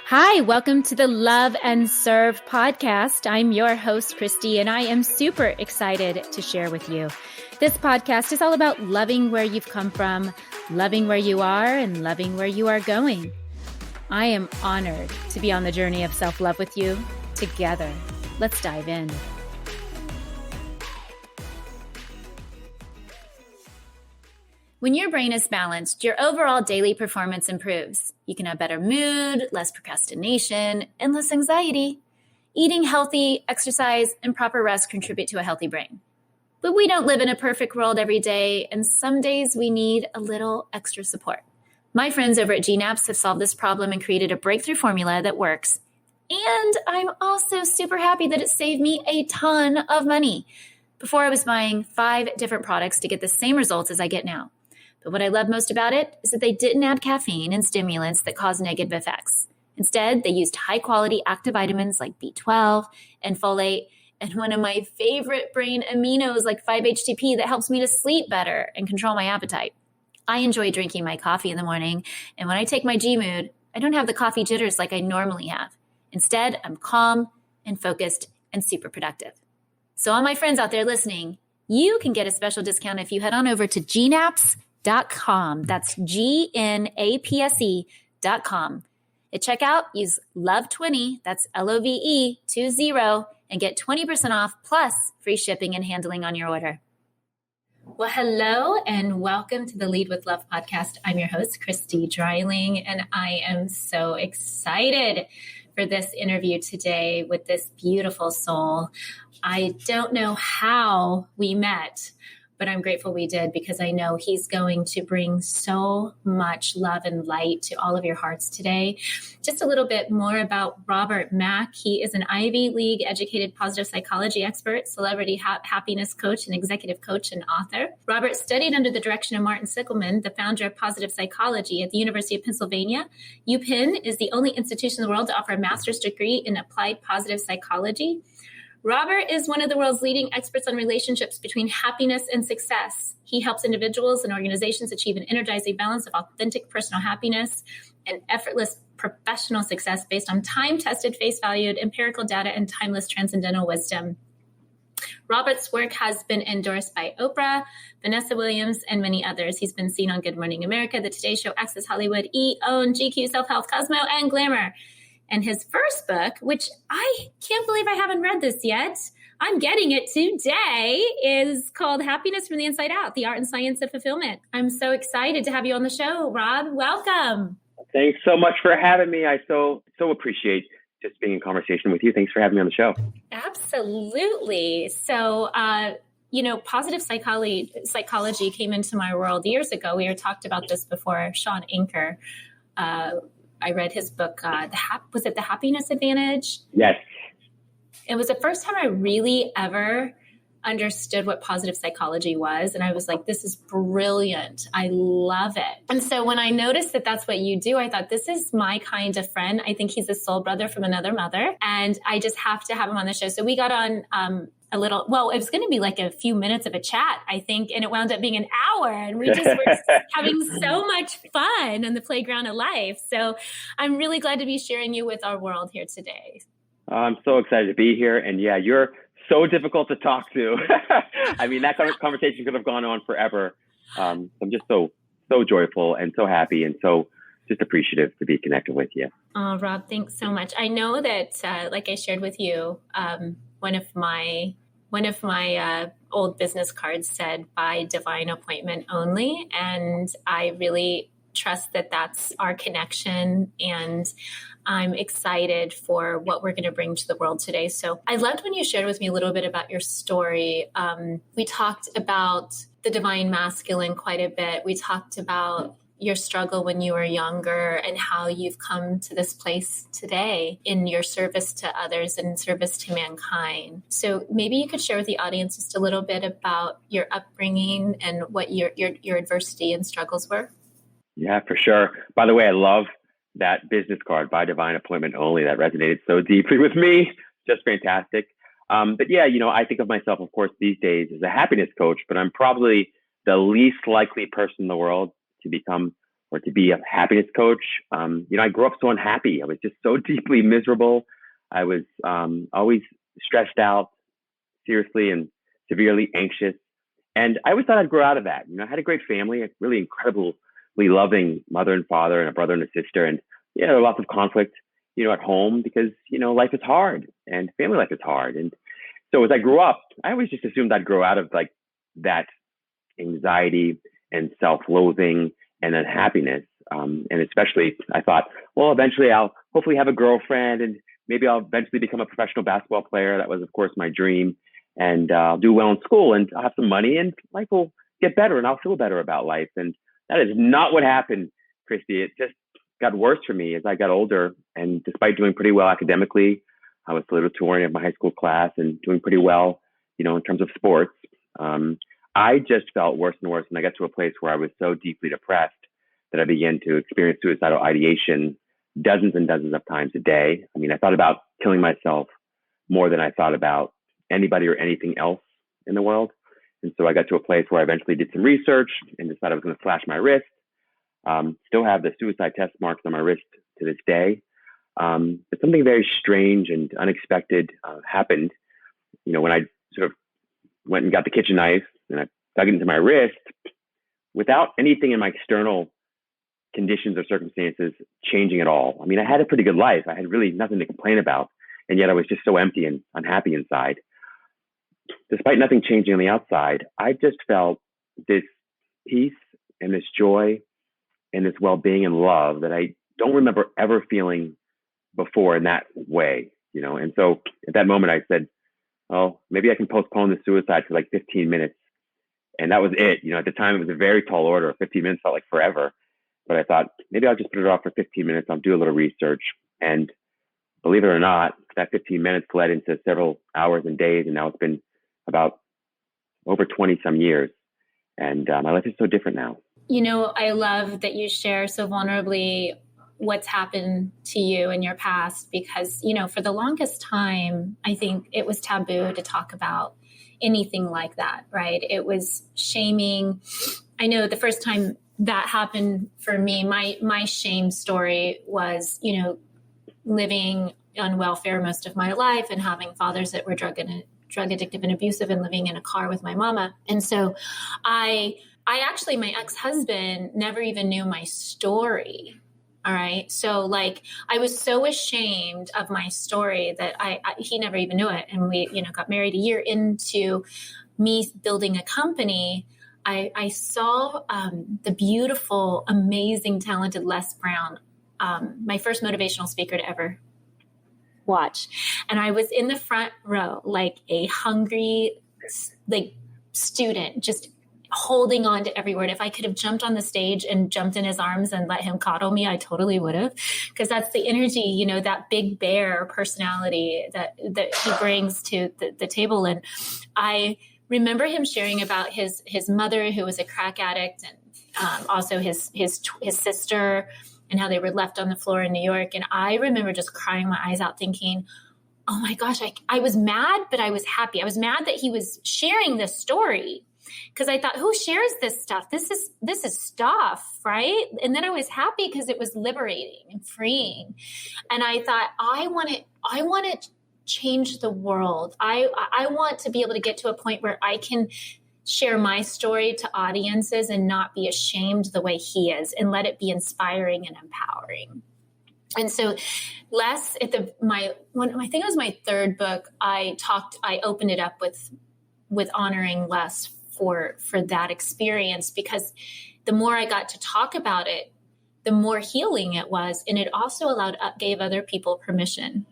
Hi, welcome to the Love and Serve podcast. I'm your host, Christy, and I am super excited to share with you. This podcast is all about loving where you've come from, loving where you are, and loving where you are going. I am honored to be on the journey of self-love with you together. Let's dive in. When your brain is balanced, your overall daily performance improves. You can have better mood, less procrastination, and less anxiety. Eating healthy, exercise, and proper rest contribute to a healthy brain. But we don't live in a perfect world every day, and some days we need a little extra support. My friends over at GNAPS have solved this problem and created a breakthrough formula that works. And I'm also super happy that it saved me a ton of money. Before, I was buying 5 different products to get the same results as I get now. But what I love most about it is that they didn't add caffeine and stimulants that cause negative effects. Instead, they used high-quality active vitamins like B12 and folate, and one of my favorite brain aminos like 5-HTP that helps me to sleep better and control my appetite. I enjoy drinking my coffee in the morning, and when I take my G-Mood, I don't have the coffee jitters like I normally have. Instead, I'm calm and focused and super productive. So all my friends out there listening, you can get a special discount if you head on over to GNAPS.com. That's GNAPSE.com. At checkout, use LOVE20, that's LOVE20, and get 20% off plus free shipping and handling on your order. Well, hello and welcome to the Lead with Love podcast. I'm your host, Christy Dreiling, and I am so excited for this interview today with this beautiful soul. I don't know how we met, but I'm grateful we did because I know he's going to bring so much love and light to all of your hearts today. Just a little bit more about Robert Mack. He is an Ivy League educated positive psychology expert, celebrity happiness coach, and executive coach and author. Robert studied under the direction of Martin Sickelman, the founder of positive psychology at the University of Pennsylvania. UPenn is the only institution in the world to offer a master's degree in applied positive psychology. Robert is one of the world's leading experts on relationships between happiness and success. He helps individuals and organizations achieve an energizing balance of authentic personal happiness and effortless professional success based on time-tested, face-valued, empirical data, and timeless transcendental wisdom. Robert's work has been endorsed by Oprah, Vanessa Williams, and many others. He's been seen on Good Morning America, The Today Show, Access Hollywood, OWN, GQ, Self Health, Cosmo, and Glamour. And his first book, which I can't believe I haven't read this yet, I'm getting it today, is called Happiness from the Inside Out, The Art and Science of Fulfillment. I'm so excited to have you on the show, Rob. Welcome. Thanks so much for having me. I so appreciate just being in conversation with you. Thanks for having me on the show. Absolutely. So, positive psychology came into my world years ago. We had talked about this before. Sean Anker, I read his book, was it The Happiness Advantage? Yes. It was the first time I really ever understood what positive psychology was. And I was like, this is brilliant. I love it. And so when I noticed that that's what you do, I thought, this is my kind of friend. I think he's a soul brother from another mother. And I just have to have him on the show. So we got on it was going to be like a few minutes of a chat, I think, and it wound up being an hour, and we just were having so much fun on the playground of life. So I'm really glad to be sharing you with our world here today. I'm so excited to be here. And yeah, you're so difficult to talk to. I mean, that conversation could have gone on forever. I'm just so joyful and so happy and so just appreciative to be connected with you. Oh, Rob, thanks so much. I know that, like I shared with you, one of my old business cards said by divine appointment only. And I really trust that that's our connection. And I'm excited for what we're going to bring to the world today. So I loved when you shared with me a little bit about your story. We talked about the divine masculine quite a bit. We talked about your struggle when you were younger and how you've come to this place today in your service to others and service to mankind. So maybe you could share with the audience just a little bit about your upbringing and what your adversity and struggles were. Yeah, for sure. By the way, I love that business card, by divine appointment only. That resonated so deeply with me. Just fantastic. But yeah, I think of myself, of course, these days as a happiness coach, but I'm probably the least likely person in the world to become or to be a happiness coach. I grew up so unhappy. I was just so deeply miserable. I was always stressed out, seriously and severely anxious. And I always thought I'd grow out of that. I had a great family, a really incredibly loving mother and father and a brother and a sister. And there was lots of conflict, at home because, life is hard and family life is hard. And so as I grew up, I always just assumed I'd grow out of like that anxiety and self-loathing and unhappiness. And especially I thought, well, eventually I'll hopefully have a girlfriend and maybe I'll eventually become a professional basketball player. That was, of course, my dream. And I'll do well in school and I'll have some money and life will get better and I'll feel better about life. And that is not what happened, Christy. It just got worse for me as I got older. And despite doing pretty well academically, I was salutatorian of my high school class and doing pretty well, in terms of sports. I just felt worse and worse. And I got to a place where I was so deeply depressed that I began to experience suicidal ideation dozens and dozens of times a day. I thought about killing myself more than I thought about anybody or anything else in the world. And so I got to a place where I eventually did some research and decided I was going to slash my wrist. Still have the suicide test marks on my wrist to this day. But something very strange and unexpected happened. When I sort of went and got the kitchen knife and I dug it into my wrist without anything in my external conditions or circumstances changing at all. I had a pretty good life. I had really nothing to complain about. And yet I was just so empty and unhappy inside. Despite nothing changing on the outside, I just felt this peace and this joy and this well-being and love that I don't remember ever feeling before in that way, And so at that moment I said, oh, maybe I can postpone the suicide for like 15 minutes. And that was it. At the time it was a very tall order. 15 minutes felt like forever. But I thought maybe I'll just put it off for 15 minutes. I'll do a little research. And believe it or not, that 15 minutes led into several hours and days. And now it's been about over 20 some years. And my life is so different now. I love that you share so vulnerably what's happened to you in your past, because, for the longest time, I think it was taboo to talk about anything like that, right? It was shaming. I know the first time that happened for me, my shame story was, living on welfare most of my life and having fathers that were drug addictive and abusive and living in a car with my mama. And so I actually, my ex-husband never even knew my story. All right. So I was so ashamed of my story that he never even knew it. And we, got married a year into me building a company. I saw the beautiful, amazing, talented Les Brown, my first motivational speaker to ever watch. And I was in the front row, like a hungry, student, just holding on to every word. If I could have jumped on the stage and jumped in his arms and let him coddle me, I totally would have, because that's the energy, that big bear personality that he brings to the table. And I remember him sharing about his mother, who was a crack addict, and also his sister, and how they were left on the floor in New York. And I remember just crying my eyes out thinking, oh my gosh, I was mad, but I was happy. I was mad that he was sharing this story, because I thought, who shares this stuff? This is stuff, right? And then I was happy because it was liberating and freeing. And I thought, I want to change the world. I want to be able to get to a point where I can share my story to audiences and not be ashamed the way he is, and let it be inspiring and empowering. And so Les, I think it was my third book, I opened it up with honoring Les for that experience, because the more I got to talk about it, the more healing it was. And it also gave other people permission,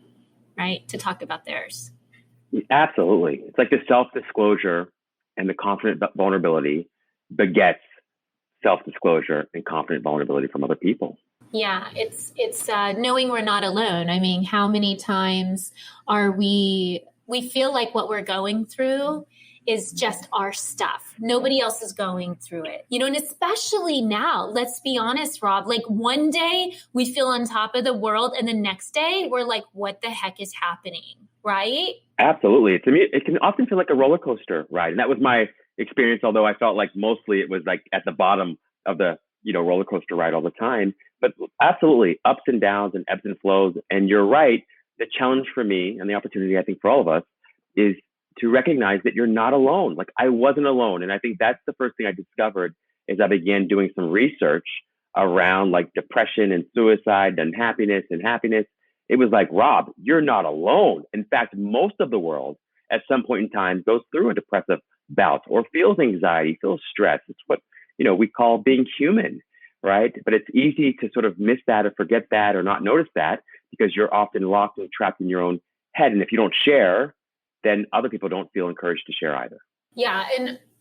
right, to talk about theirs. Absolutely. It's like the self-disclosure and the confident vulnerability begets self-disclosure and confident vulnerability from other people. Yeah, it's knowing we're not alone. How many times are we feel like what we're going through is just our stuff. Nobody else is going through it. And especially now, let's be honest, Rob, one day we feel on top of the world and the next day we're like, what the heck is happening? Right? Absolutely. To me, it can often feel like a roller coaster ride. And that was my experience, although I felt like mostly it was like at the bottom of the roller coaster ride all the time. But absolutely ups and downs and ebbs and flows. And you're right. The challenge for me and the opportunity, I think, for all of us is to recognize that you're not alone. Like I wasn't alone. And I think that's the first thing I discovered as I began doing some research around like depression and suicide and happiness and happiness. It was like, Rob, you're not alone. In fact, most of the world at some point in time goes through a depressive bout or feels anxiety, feels stress. It's what, we call being human, right? But it's easy to sort of miss that or forget that or not notice that because you're often locked and trapped in your own head. And if you don't share, then other people don't feel encouraged to share either. Yeah.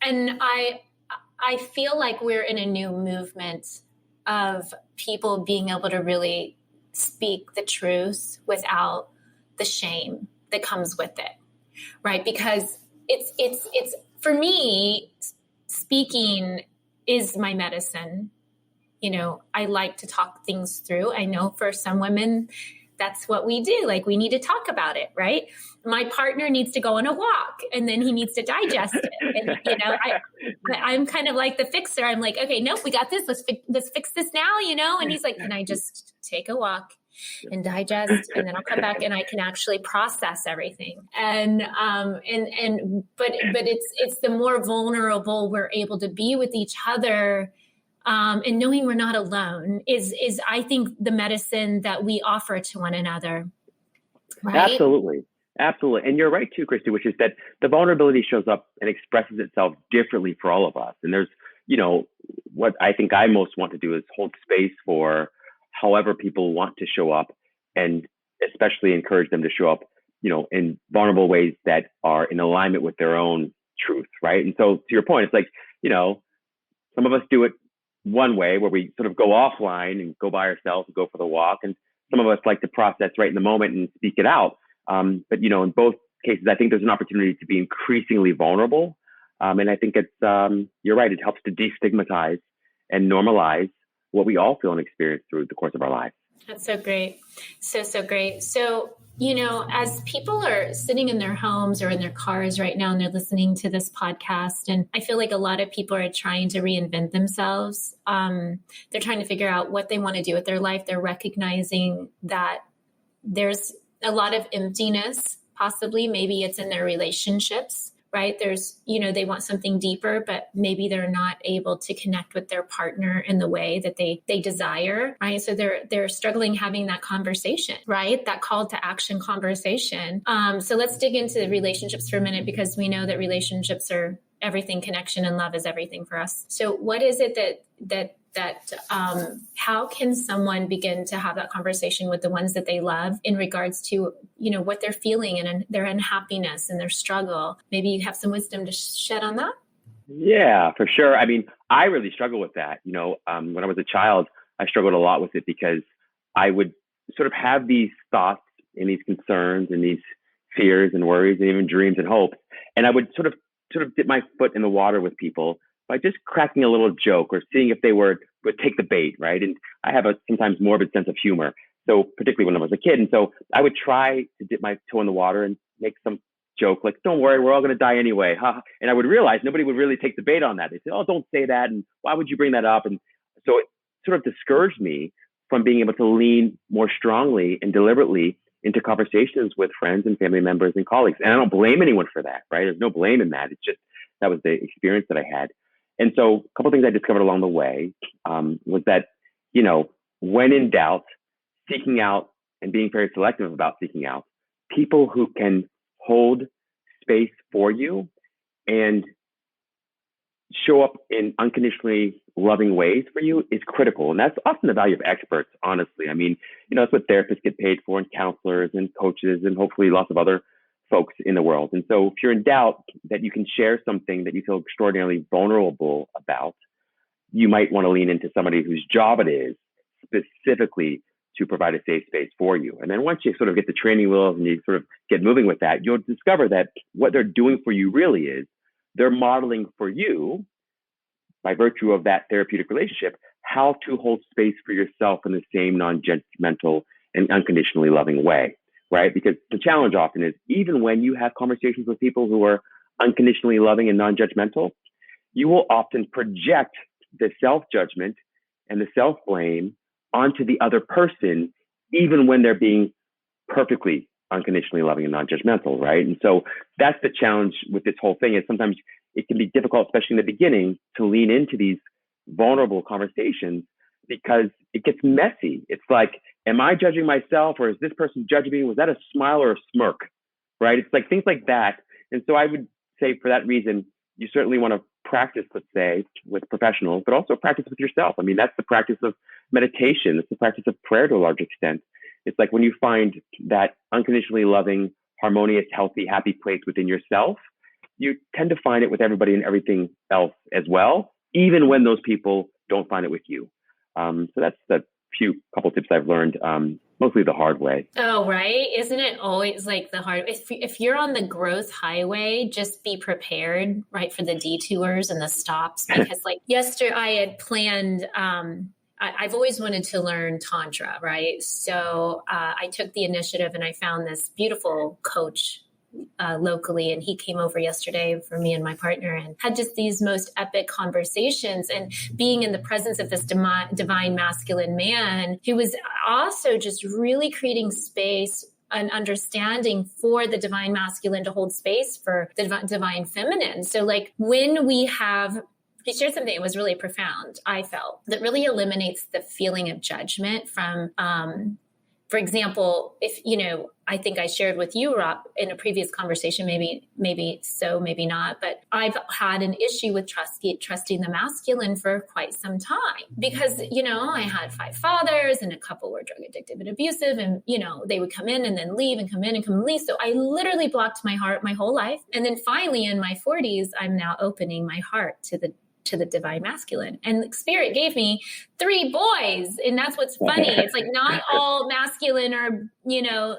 And I feel like we're in a new movement of people being able to really speak the truth without the shame that comes with it. Right. Because it's for me, speaking is my medicine. I like to talk things through. I know for some women, that's what we do. Like we need to talk about it, right? My partner needs to go on a walk and then he needs to digest it. And, I'm kind of like the fixer. I'm like, okay, nope, we got this. Let's fix this now, And he's like, can I just take a walk and digest? And then I'll come back and I can actually process everything. But it's the more vulnerable we're able to be with each other. And knowing we're not alone is I think the medicine that we offer to one another. Right? Absolutely. And you're right too, Christy, which is that the vulnerability shows up and expresses itself differently for all of us. And there's, what I think I most want to do is hold space for however people want to show up and especially encourage them to show up, in vulnerable ways that are in alignment with their own truth. Right. And so to your point, it's like, some of us do it one way where we sort of go offline and go by ourselves and go for the walk. And some of us like to process right in the moment and speak it out. But, in both cases, I think there's an opportunity to be increasingly vulnerable. And I think it's, you're right, it helps to destigmatize and normalize what we all feel and experience through the course of our lives. That's so great. So great. So, as people are sitting in their homes or in their cars right now and they're listening to this podcast, and I feel like a lot of people are trying to reinvent themselves. They're trying to figure out what they want to do with their life. They're recognizing that there's a lot of emptiness, possibly. Maybe it's in their relationships, right? There's, they want something deeper, but maybe they're not able to connect with their partner in the way that they desire, right? So they're struggling having that conversation, right? That call to action conversation. So let's dig into the relationships for a minute, because we know that relationships are everything. Connection and love is everything for us. So what is it that how can someone begin to have that conversation with the ones that they love in regards to, what they're feeling and their unhappiness and their struggle? Maybe you have some wisdom to shed on that. Yeah, for sure. I mean, I really struggle with that. When I was a child, I struggled a lot with it because I would sort of have these thoughts and these concerns and these fears and worries and even dreams and hopes. And I would sort of dip my foot in the water with people by just cracking a little joke or seeing if they would take the bait, right? And I have a sometimes morbid sense of humor. So particularly when I was a kid. And so I would try to dip my toe in the water and make some joke like, don't worry, we're all going to die anyway. And I would realize nobody would really take the bait on that. They say, oh, don't say that. And why would you bring that up? And so it sort of discouraged me from being able to lean more strongly and deliberately into conversations with friends and family members and colleagues. And I don't blame anyone for that, right? There's no blame in that. It's just, that was the experience that I had. And so a couple of things I discovered along the way was that, when in doubt, seeking out and being very selective about seeking out people who can hold space for you and show up in unconditionally loving ways for you is critical. And that's often the value of experts, honestly. I mean, that's what therapists get paid for, and counselors and coaches and hopefully lots of other folks in the world. And so if you're in doubt that you can share something that you feel extraordinarily vulnerable about, you might want to lean into somebody whose job it is specifically to provide a safe space for you. And then once you sort of get the training wheels and you sort of get moving with that, you'll discover that what they're doing for you really is they're modeling for you, by virtue of that therapeutic relationship, how to hold space for yourself in the same non-judgmental and unconditionally loving way, right? Because the challenge often is, even when you have conversations with people who are unconditionally loving and non-judgmental, you will often project the self-judgment and the self-blame onto the other person, even when they're being perfectly unconditionally loving and non-judgmental, right? And so that's the challenge with this whole thing, is sometimes it can be difficult, especially in the beginning, to lean into these vulnerable conversations because it gets messy. It's like, am I judging myself, or is this person judging me? Was that a smile or a smirk, right? It's like things like that. And so I would say for that reason, you certainly want to practice, let's say, with professionals, but also practice with yourself. I mean, that's the practice of meditation. It's the practice of prayer to a large extent. It's like when you find that unconditionally loving, harmonious, healthy, happy place within yourself, you tend to find it with everybody and everything else as well, even when those people don't find it with you. So that's the couple tips I've learned, mostly the hard way. Oh, right. Isn't it always like the hard, if you're on the growth highway, just be prepared, right, for the detours and the stops. Because like yesterday I had planned, I've always wanted to learn Tantra, right? So I took the initiative and I found this beautiful coach locally, and he came over yesterday for me and my partner and had just these most epic conversations, and being in the presence of this divine masculine man who was also just really creating space and understanding for the divine masculine to hold space for the divine feminine. So like when we have, he shared something that was really profound, I felt, that really eliminates the feeling of judgment from, for example, if, I think I shared with you, Rob, in a previous conversation, maybe so, maybe not, but I've had an issue with trusting the masculine for quite some time because, I had 5 fathers and a couple were drug addictive and abusive, and, they would come in and then leave and come in and come and leave. So I literally blocked my heart my whole life. And then finally in my 40s, I'm now opening my heart to the divine masculine. And Spirit gave me 3 boys. And that's what's funny. It's like not all masculine are,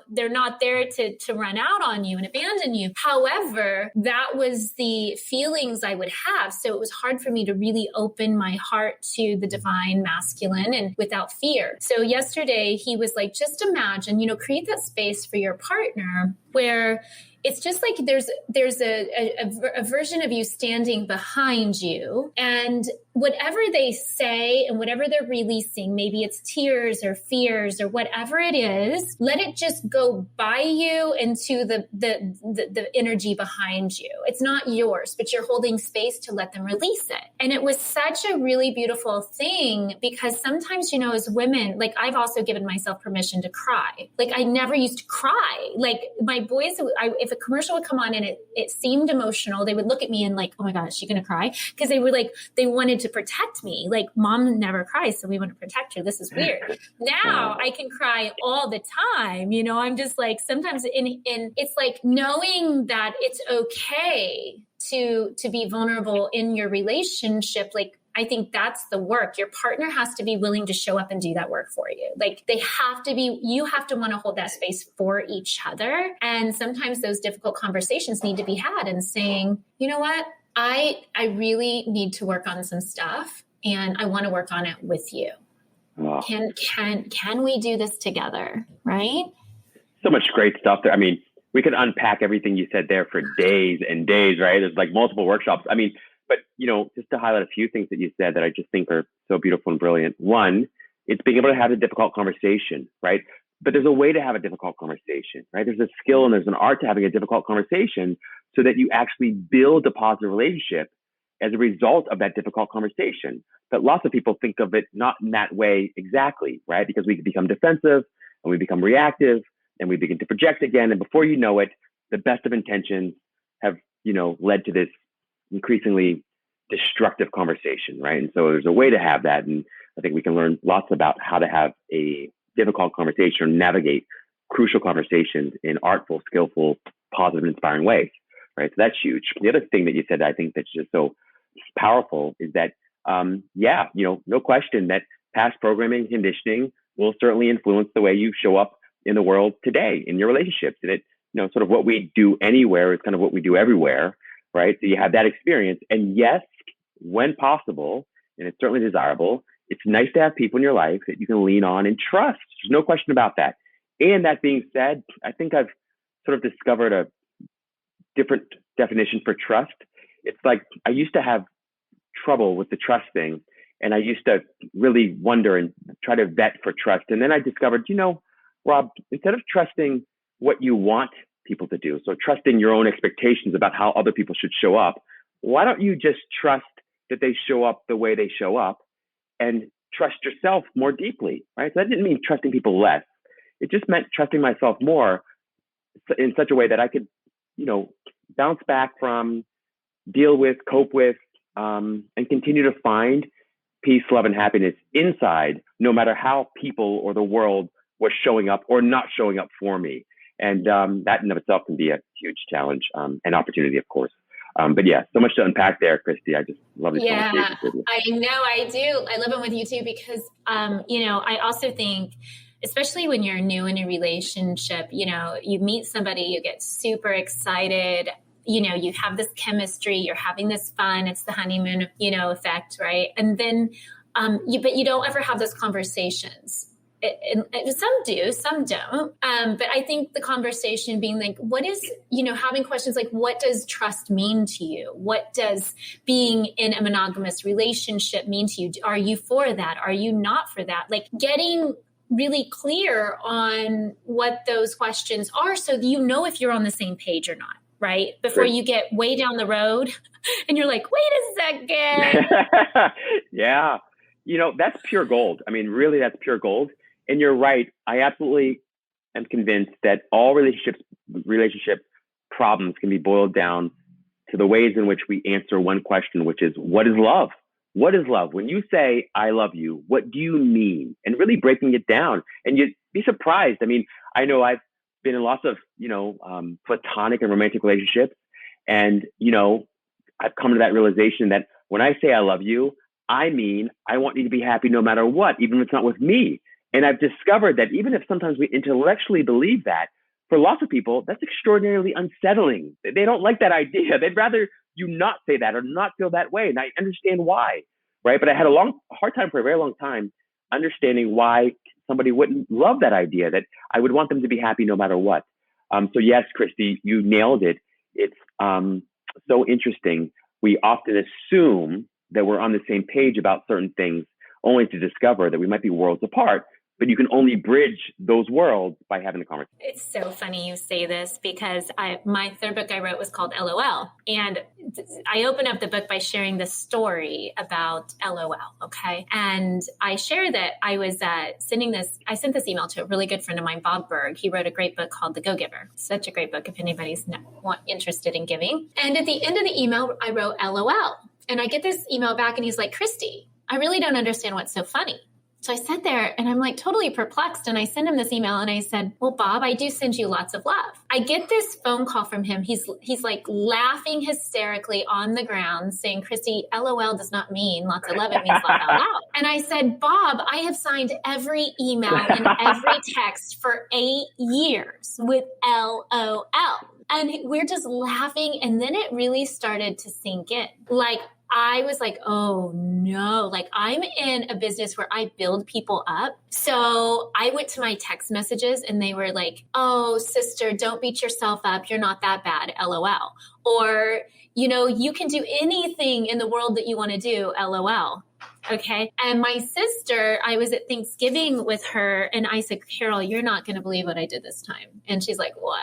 they're not there to run out on you and abandon you. However, that was the feelings I would have. So it was hard for me to really open my heart to the divine masculine and without fear. So yesterday he was like, just imagine, create that space for your partner where it's just like there's a version of you standing behind you, and whatever they say and whatever they're releasing, maybe it's tears or fears or whatever it is, let it just go by you into the energy behind you. It's not yours, but you're holding space to let them release it. And it was such a really beautiful thing because sometimes, as women, like I've also given myself permission to cry. Like I never used to cry. Like my boys, if a commercial would come on and it seemed emotional, they would look at me and like, oh my God, is she going to cry? Because they were like, they wanted to protect me. Like mom never cries, so we want to protect her. This is weird. Now I can cry all the time. I'm just like, sometimes it's like knowing that it's okay to be vulnerable in your relationship. Like, I think that's the work. Your partner has to be willing to show up and do that work for you. Like you have to want to hold that space for each other. And sometimes those difficult conversations need to be had and saying, you know what? I really need to work on some stuff and I want to work on it with you. Oh. Can we do this together? Right? So much great stuff there. I mean, we could unpack everything you said there for days and days, right? There's like multiple workshops. I mean, but, just to highlight a few things that you said that I just think are so beautiful and brilliant. One, it's being able to have a difficult conversation, right? But there's a way to have a difficult conversation, right? There's a skill and there's an art to having a difficult conversation so that you actually build a positive relationship as a result of that difficult conversation. But lots of people think of it not in that way exactly, right? Because we become defensive and we become reactive and we begin to project again. And before you know it, the best of intentions have, led to this increasingly destructive conversation, right? And so there's a way to have that. And I think we can learn lots about how to have a difficult conversation or navigate crucial conversations in artful, skillful, positive, inspiring ways, right? So that's huge. The other thing that you said, I think that's just so powerful is that, no question that past programming, conditioning will certainly influence the way you show up in the world today in your relationships. And it, sort of what we do anywhere is kind of what we do everywhere, right? So you have that experience. And yes, when possible, and it's certainly desirable, it's nice to have people in your life that you can lean on and trust. There's no question about that. And that being said, I think I've sort of discovered a different definition for trust. It's like I used to have trouble with the trust thing. And I used to really wonder and try to vet for trust. And then I discovered, Rob, instead of trusting what you want people to do, so trusting your own expectations about how other people should show up, why don't you just trust that they show up the way they show up and trust yourself more deeply, right? So that didn't mean trusting people less. It just meant trusting myself more in such a way that I could, bounce back from, deal with, cope with, and continue to find peace, love, and happiness inside, no matter how people or the world was showing up or not showing up for me. And that in of itself can be a huge challenge and opportunity, of course. But yeah, so much to unpack there, Christy. I just love this conversation with you. I know I do. I love it with you too, because, I also think, especially when you're new in a relationship, you meet somebody, you get super excited, you have this chemistry, you're having this fun. It's the honeymoon, effect, right? And then, but you don't ever have those conversations. Some do, some don't. But I think the conversation being like, what is, having questions like, what does trust mean to you? What does being in a monogamous relationship mean to you? Are you for that? Are you not for that? Like getting really clear on what those questions are so if you're on the same page or not, right? Before you get way down the road and you're like, wait a second. Yeah. That's pure gold. I mean, really, that's pure gold. And you're right. I absolutely am convinced that all relationship problems can be boiled down to the ways in which we answer one question, which is, what is love? What is love? When you say, I love you, what do you mean? And really breaking it down. And you'd be surprised. I mean, I know I've been in lots of, platonic and romantic relationships. And, I've come to that realization that when I say I love you, I mean, I want you to be happy no matter what, even if it's not with me. And I've discovered that even if sometimes we intellectually believe that, for lots of people, that's extraordinarily unsettling. They don't like that idea. They'd rather you not say that or not feel that way. And I understand why, right? But I had a hard time for a very long time understanding why somebody wouldn't love that idea, that I would want them to be happy no matter what. So yes, Christy, you nailed it. It's so interesting. We often assume that we're on the same page about certain things, only to discover that we might be worlds apart. But you can only bridge those worlds by having a conversation. It's so funny you say this, because my third book I wrote was called LOL. And I open up the book by sharing the story about LOL. Okay. And I share that I was I sent this email to a really good friend of mine, Bob Berg. He wrote a great book called The Go-Giver. Such a great book if anybody's interested in giving. And at the end of the email, I wrote LOL. And I get this email back and he's like, Christy, I really don't understand what's so funny. So I sat there and I'm like totally perplexed. And I sent him this email and I said, well, Bob, I do send you lots of love. I get this phone call from him. He's like laughing hysterically on the ground saying, Christy, LOL does not mean lots of love. It means laugh out loud. And I said, Bob, I have signed every email and every text for 8 years with LOL. And we're just laughing. And then it really started to sink in. Like, I was like, oh no, like I'm in a business where I build people up. So I went to my text messages and they were like, oh, sister, don't beat yourself up. You're not that bad. LOL. Or, you can do anything in the world that you want to do. LOL. Okay. And my sister, I was at Thanksgiving with her and I said, Carol, you're not going to believe what I did this time. And she's like, what?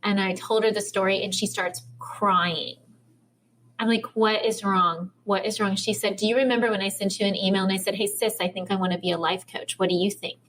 And I told her the story and she starts crying. I'm like, what is wrong? What is wrong? She said, do you remember when I sent you an email and I said, hey, sis, I think I want to be a life coach. What do you think?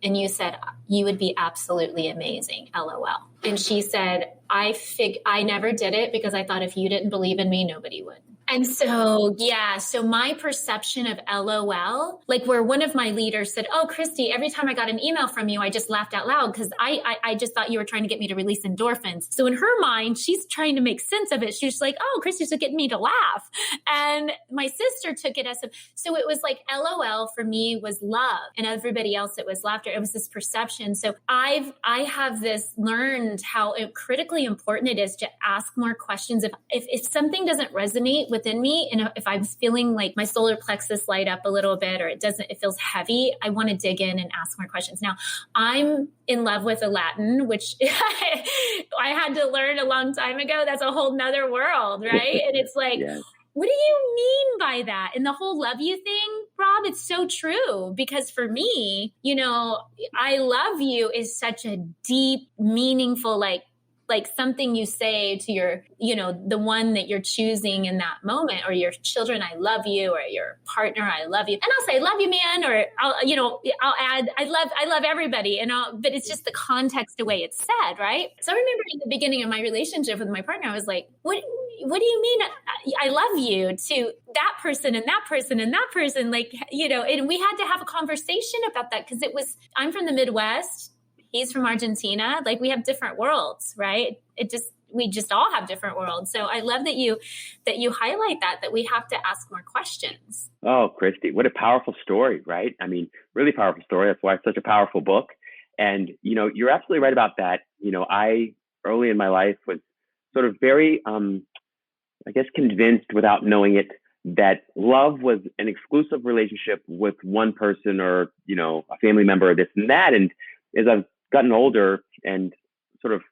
And you said, you would be absolutely amazing. LOL. And she said, I never did it because I thought if you didn't believe in me, nobody would. And so, so my perception of LOL, like where one of my leaders said, oh, Christy, every time I got an email from you, I just laughed out loud because I just thought you were trying to get me to release endorphins. So in her mind, she's trying to make sense of it. She's like, oh, Christy's just getting me to laugh. And my sister took it so it was like LOL for me was love and everybody else it was laughter. It was this perception. So I have this learned how critically important it is to ask more questions. If something doesn't resonate within me, and if I'm feeling like my solar plexus light up a little bit, or it feels heavy, I want to dig in and ask more questions. Now, I'm in love with the Latin, which I had to learn a long time ago. That's a whole nother world, right? And it's like, what do you mean by that? And the whole love you thing, Rob, it's so true. Because for me, I love you is such a deep, meaningful, like something you say to your, the one that you're choosing in that moment, or your children, I love you, or your partner, I love you. And I'll say, love you, man. Or I'll add, I love everybody. But it's just the context, the way it's said. Right. So I remember in the beginning of my relationship with my partner, I was like, what do you mean? I love you to that person and that person and that person. Like, and we had to have a conversation about that, because I'm from the Midwest. He's from Argentina. Like, we have different worlds, right? We just all have different worlds. So I love that you highlight that we have to ask more questions. Oh, Christy, what a powerful story, right? I mean, really powerful story. That's why it's such a powerful book. And, you're absolutely right about that. I early in my life was sort of very, I guess, convinced without knowing it that love was an exclusive relationship with one person, or, a family member, or this and that. And as I've gotten older and sort of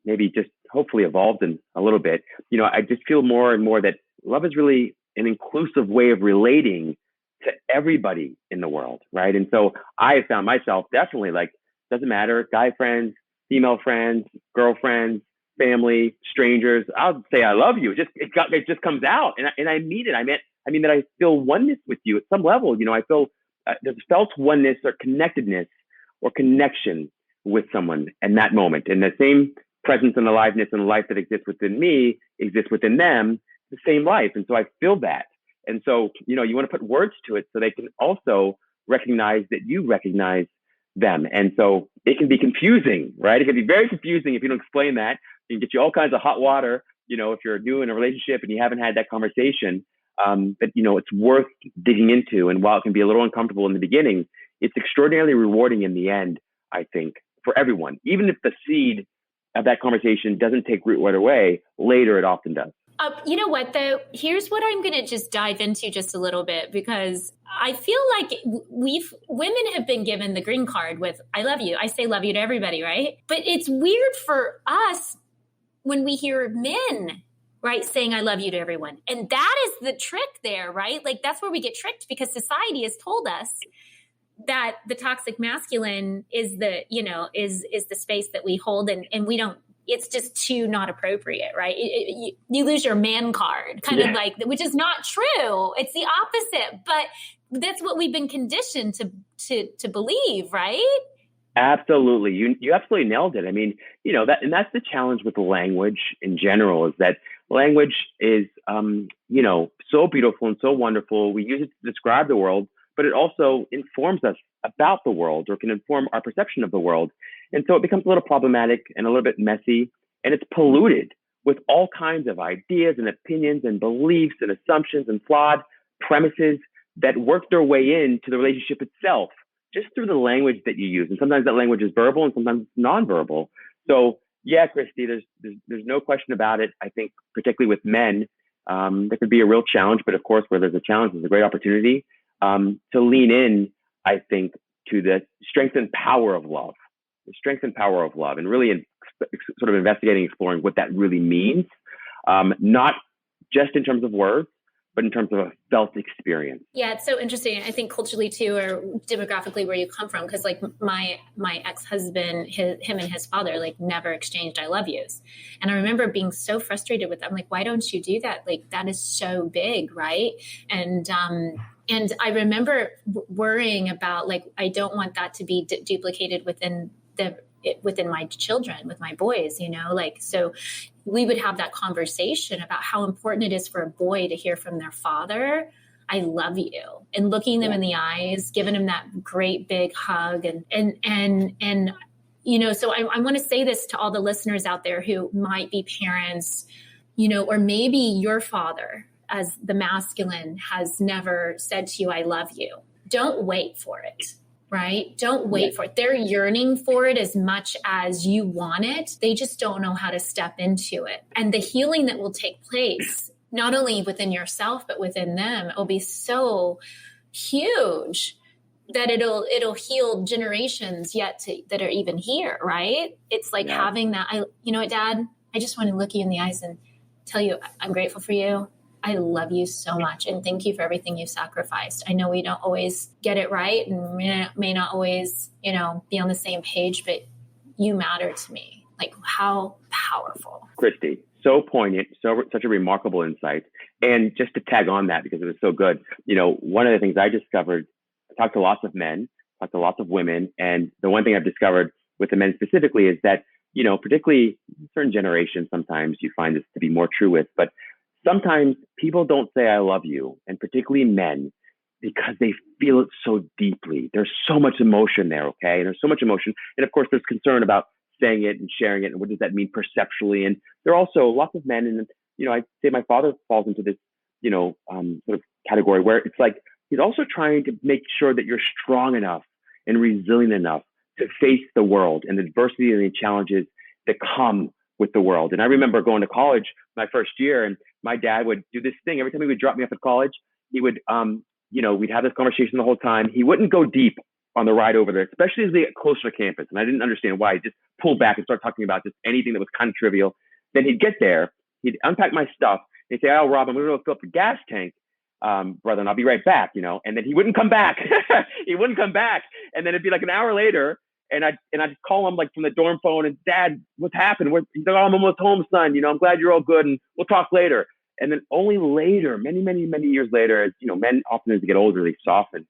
maybe just hopefully evolved in a little bit, I just feel more and more that love is really an inclusive way of relating to everybody in the world, right? And so I have found myself definitely, like, doesn't matter, guy friends, female friends, girlfriends, family, strangers, I'll say I love you. It just comes out, and I mean it. I mean that I feel oneness with you at some level. I feel there's felt oneness or connectedness or connection with someone in that moment. And the same presence and aliveness and life that exists within me exists within them, the same life. And so I feel that. And so, you want to put words to it so they can also recognize that you recognize them. And so it can be confusing, right? It can be very confusing if you don't explain that. It can get you all kinds of hot water, if you're new in a relationship and you haven't had that conversation. But, it's worth digging into. And while it can be a little uncomfortable in the beginning, it's extraordinarily rewarding in the end, I think, for everyone. Even if the seed of that conversation doesn't take root right away, later it often does. You know what, though? Here's what I'm going to just dive into just a little bit, because I feel like women have been given the green card with, I love you. I say love you to everybody, right? But it's weird for us when we hear men, right, saying I love you to everyone. And that is the trick there, right? Like, that's where we get tricked, because society has told us that the toxic masculine is the space that we hold, and we don't, it's just too not appropriate, right? You lose your man card, kind of like, which is not true. It's the opposite, but that's what we've been conditioned to believe, right? Absolutely. You absolutely nailed it. I mean, that's the challenge with language in general, is that language is, so beautiful and so wonderful. We use it to describe the world, but it also informs us about the world, or can inform our perception of the world. And so it becomes a little problematic and a little bit messy, and it's polluted with all kinds of ideas and opinions and beliefs and assumptions and flawed premises that work their way into the relationship itself, just through the language that you use. And sometimes that language is verbal and sometimes it's nonverbal. So yeah, Christy, there's no question about it. I think particularly with men, there could be a real challenge, but of course, where there's a challenge, there's a great opportunity to lean in, I think, to the strength and power of love, and really sort of investigating, exploring what that really means, not just in terms of words, but in terms of a felt experience. Yeah, it's so interesting. I think culturally too, or demographically where you come from, because like my ex-husband, him and his father, like never exchanged I love yous. And I remember being so frustrated with them. Like, why don't you do that? Like, that is so big, right? And I remember worrying about, like, I don't want that to be duplicated within my children, with my boys, like, so we would have that conversation about how important it is for a boy to hear from their father, I love you, and looking them in the eyes, giving them that great big hug. And so I want to say this to all the listeners out there who might be parents, or maybe your father as the masculine has never said to you, I love you. Don't wait for it. Right? Don't wait for it. They're yearning for it as much as you want it. They just don't know how to step into it. And the healing that will take place, not only within yourself, but within them, it will be so huge that it'll heal generations that are even here. Right? It's like having that, you know what, Dad, I just want to look you in the eyes and tell you I'm grateful for you. I love you so much. And thank you for everything you sacrificed. I know we don't always get it right and may not always, be on the same page, but you matter to me. Like, how powerful. Christy, so poignant, such a remarkable insight. And just to tag on that, because it was so good, one of the things I discovered, I talked to lots of men, talked to lots of women. And the one thing I've discovered with the men specifically is that, particularly certain generations, sometimes you find this to be more true with, but sometimes people don't say, I love you. And particularly men, because they feel it so deeply. There's so much emotion there. Okay. And there's so much emotion. And of course, there's concern about saying it and sharing it. And what does that mean perceptually? And there are also lots of men. And, I'd say my father falls into this, sort of category where it's like, he's also trying to make sure that you're strong enough and resilient enough to face the world and the adversity and the challenges that come with the world. And I remember going to college my first year, and my dad would do this thing. Every time he would drop me off at college, he would, we'd have this conversation the whole time. He wouldn't go deep on the ride over there, especially as they get closer to campus. And I didn't understand why. He'd just pull back and start talking about just anything that was kind of trivial. Then he'd get there, he'd unpack my stuff, and he'd say, oh, Rob, I'm going to go fill up the gas tank, brother, and I'll be right back, And then he wouldn't come back. He wouldn't come back. And then it'd be like an hour later, and I'd call him like from the dorm phone, and Dad, what's happened? He's like, oh, I'm almost home, son. I'm glad you're all good, and we'll talk later. And then only later, many, many, many years later, as men often as they get older, they soften.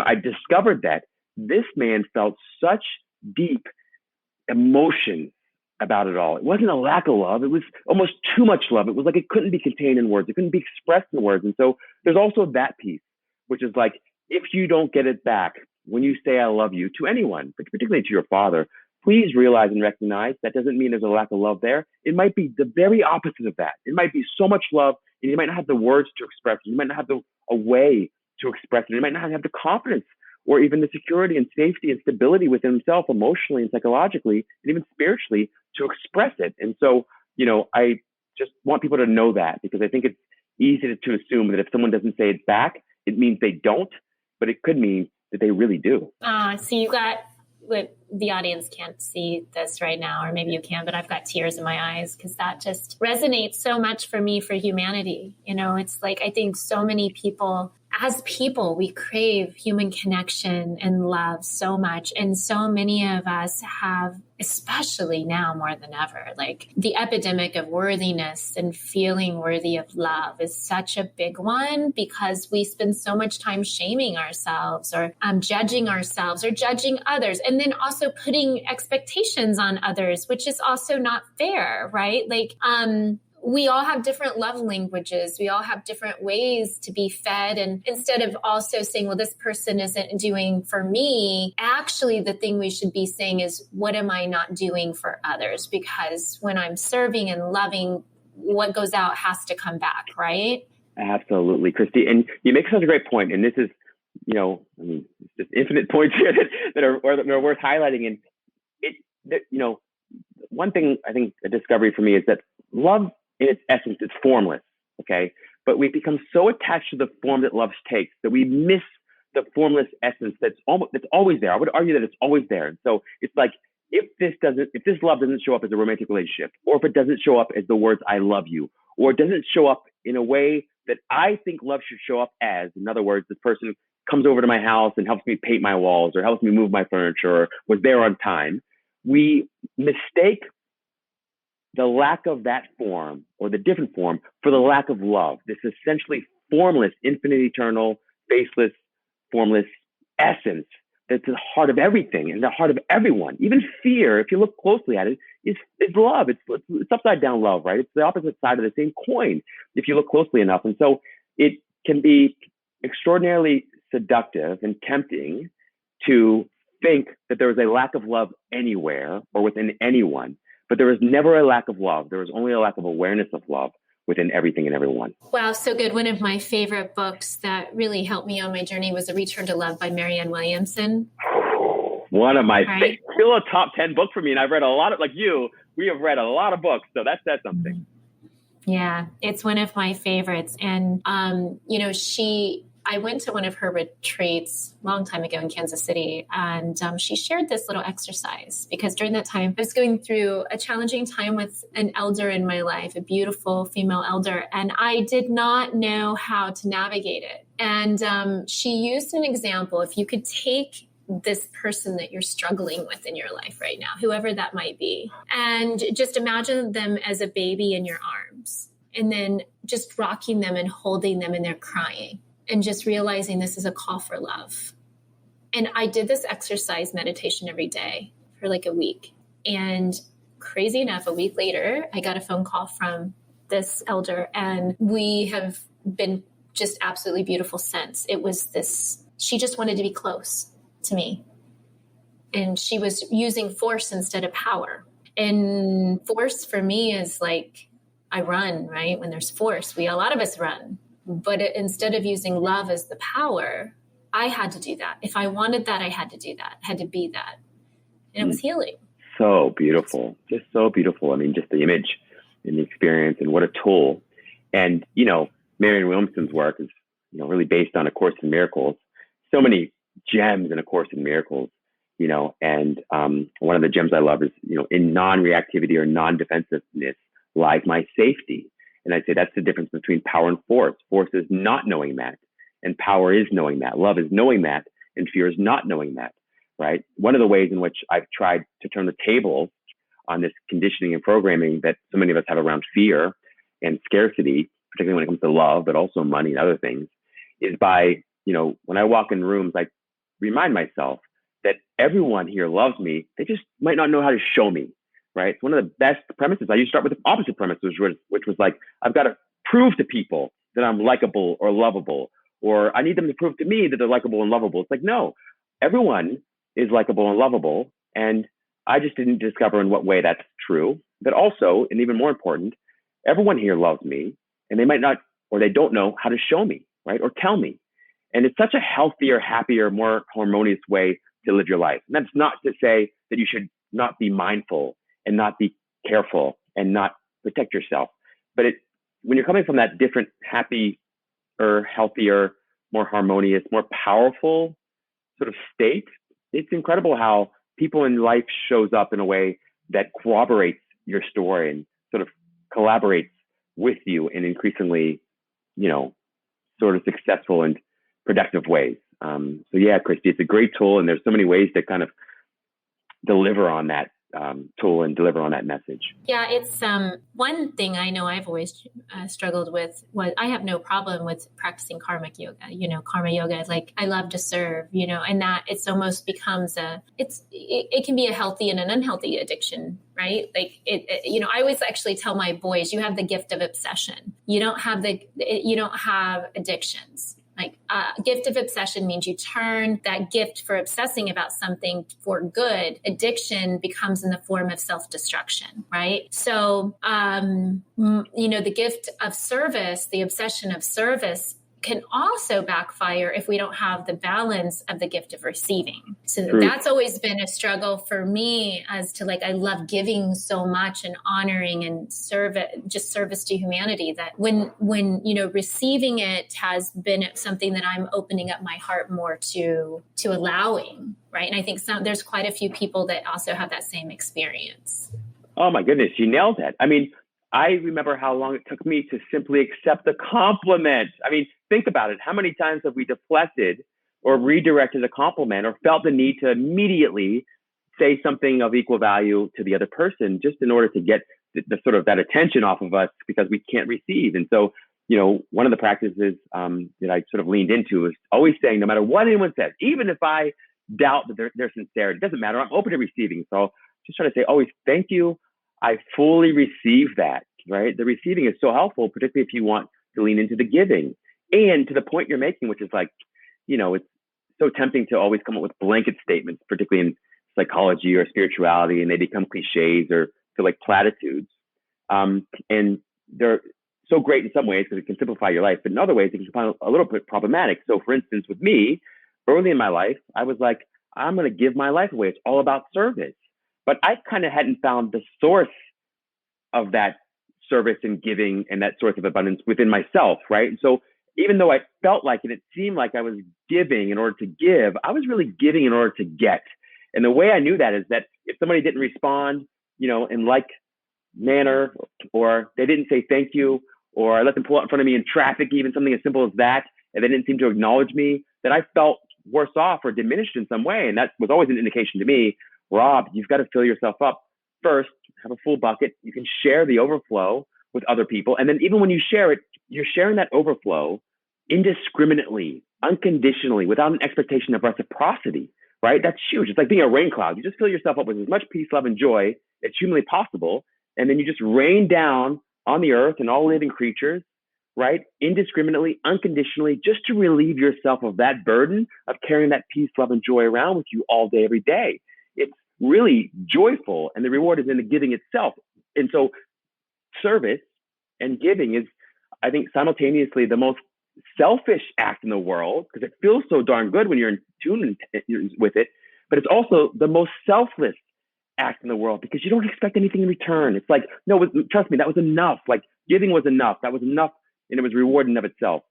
I discovered that this man felt such deep emotion about it all. It wasn't a lack of love. It was almost too much love. It was like it couldn't be contained in words. It couldn't be expressed in words. And so there's also that piece, which is like, if you don't get it back when you say I love you to anyone, but particularly to your father, please realize and recognize that doesn't mean there's a lack of love there. It might be the very opposite of that. It might be so much love, and you might not have the words to express it. You might not have a way to express it. You might not have the confidence or even the security and safety and stability within himself emotionally and psychologically and even spiritually to express it. And so, I just want people to know that, because I think it's easy to assume that if someone doesn't say it back, it means they don't, but it could mean that they really do. So you got, the audience can't see this right now, or maybe you can, but I've got tears in my eyes because that just resonates so much for me, for humanity. It's like, I think so many people, as people, we crave human connection and love so much. And so many of us have, especially now more than ever, like the epidemic of worthiness and feeling worthy of love is such a big one, because we spend so much time shaming ourselves or judging ourselves or judging others. And then also putting expectations on others, which is also not fair, right? Like, we all have different love languages. We all have different ways to be fed. And instead of also saying, well, this person isn't doing for me, actually the thing we should be saying is, what am I not doing for others? Because when I'm serving and loving, what goes out has to come back, right? Absolutely, Christy. And you make such a great point. And this is, there's just infinite points here that are worth highlighting. And one thing I think a discovery for me is that love, in its essence, is formless, okay? But we become so attached to the form that love takes that we miss the formless essence that's always there. I would argue that it's always there. And so it's like, if this love doesn't show up as a romantic relationship, or if it doesn't show up as the words "I love you," or it doesn't show up in a way that I think love should show up as, in other words, this person comes over to my house and helps me paint my walls or helps me move my furniture or was there on time, we mistake the lack of that form or the different form for the lack of love. This essentially formless, infinite, eternal, faceless, formless essence that's the heart of everything and the heart of everyone. Even fear, if you look closely at it, is love. It's upside down love, right? It's the opposite side of the same coin if you look closely enough. And so it can be extraordinarily seductive and tempting to think that there is a lack of love anywhere or within anyone. But there is never a lack of love. There is only a lack of awareness of love within everything and everyone. Wow, so good. One of my favorite books that really helped me on my journey was A Return to Love by Marianne Williamson. One of my still a top 10 book for me. And I've read a lot of, like you, we have read a lot of books. So that says something. Yeah, it's one of my favorites. And, I went to one of her retreats a long time ago in Kansas City, and she shared this little exercise because during that time I was going through a challenging time with an elder in my life, a beautiful female elder, and I did not know how to navigate it. And she used an example. If you could take this person that you're struggling with in your life right now, whoever that might be, and just imagine them as a baby in your arms, and then just rocking them and holding them, and they're crying, and just realizing this is a call for love. And I did this exercise meditation every day for like a week. And crazy enough, a week later, I got a phone call from this elder, and we have been just absolutely beautiful since. It was this, she just wanted to be close to me. And she was using force instead of power. And force for me is like, I run, right? When there's force, a lot of us run. But instead of using love as the power, I had to do that. If I wanted that, I had to do that, had to be that. And it was healing. So beautiful. Just so beautiful. I mean, just the image and the experience, and what a tool. And, Marianne Williamson's work is, really based on A Course in Miracles. So many gems in A Course in Miracles, and one of the gems I love is, in non-reactivity or non-defensiveness lies my safety. And I'd say that's the difference between power and force. Force is not knowing that, and power is knowing that. Love is knowing that, and fear is not knowing that, right? One of the ways in which I've tried to turn the tables on this conditioning and programming that so many of us have around fear and scarcity, particularly when it comes to love, but also money and other things, is by, when I walk in rooms, I remind myself that everyone here loves me. They just might not know how to show me, right? It's one of the best premises. I used to start with the opposite premise, which was like, I've got to prove to people that I'm likable or lovable, or I need them to prove to me that they're likable and lovable. It's like, no, everyone is likable and lovable. And I just didn't discover in what way that's true. But also, and even more important, everyone here loves me, and they might not, or they don't know how to show me, right? Or tell me. And it's such a healthier, happier, more harmonious way to live your life. And that's not to say that you should not be mindful and not be careful and not protect yourself. But when you're coming from that different, happier, healthier, more harmonious, more powerful sort of state, it's incredible how people in life shows up in a way that corroborates your story and sort of collaborates with you in increasingly, sort of successful and productive ways. So yeah, Christy, it's a great tool, and there's so many ways to kind of deliver on that tool and deliver on that message. Yeah, it's one thing I know I've always struggled with was I have no problem with practicing karmic yoga. Karma yoga is like, I love to serve, and that it's almost becomes it can be a healthy and an unhealthy addiction, right? Like I always actually tell my boys, you have the gift of obsession. You don't have addictions. Like gift of obsession means you turn that gift for obsessing about something for good. Addiction becomes in the form of self-destruction, right? So, the gift of service, the obsession of service can also backfire if we don't have the balance of the gift of receiving. So that's always been a struggle for me as to I love giving so much and honoring and service to humanity, that when receiving it has been something that I'm opening up my heart more to allowing, right? And I think there's quite a few people that also have that same experience. Oh my goodness, you nailed that. I mean, I remember how long it took me to simply accept the compliment. I mean, think about it. How many times have we deflected or redirected a compliment or felt the need to immediately say something of equal value to the other person just in order to get the sort of that attention off of us because we can't receive? And so, one of the practices that I sort of leaned into is always saying, no matter what anyone says, even if I doubt that their sincerity, it doesn't matter. I'm open to receiving. So just try to say always, thank you. I fully receive that, right? The receiving is so helpful, particularly if you want to lean into the giving. And to the point you're making, which is like, it's so tempting to always come up with blanket statements, particularly in psychology or spirituality, and they become cliches or feel like platitudes. And they're so great in some ways because it can simplify your life, but in other ways, it can find a little bit problematic. So for instance, with me, early in my life, I was like, I'm going to give my life away. It's all about service. But I kind of hadn't found the source of that service and giving and that source of abundance within myself, right? And so, even though I felt like it seemed like I was giving in order to give, I was really giving in order to get. And the way I knew that is that if somebody didn't respond, in like manner, or they didn't say thank you, or I let them pull out in front of me in traffic, even something as simple as that, and they didn't seem to acknowledge me, that I felt worse off or diminished in some way. And that was always an indication to me, Rob, you've got to fill yourself up first, have a full bucket. You can share the overflow with other people. And then even when you share it, you're sharing that overflow indiscriminately, unconditionally, without an expectation of reciprocity, right? That's huge. It's like being a rain cloud. You just fill yourself up with as much peace, love, and joy as humanly possible. And then you just rain down on the earth and all living creatures, right? Indiscriminately, unconditionally, just to relieve yourself of that burden of carrying that peace, love, and joy around with you all day, every day. It's really joyful, and the reward is in the giving itself. And so service and giving is, I think, simultaneously the most selfish act in the world, because it feels so darn good when you're in tune with it, but it's also the most selfless act in the world, because you don't expect anything in return. It's like, no, trust me, that was enough. Like, giving was enough. That was enough, and it was reward in of itself.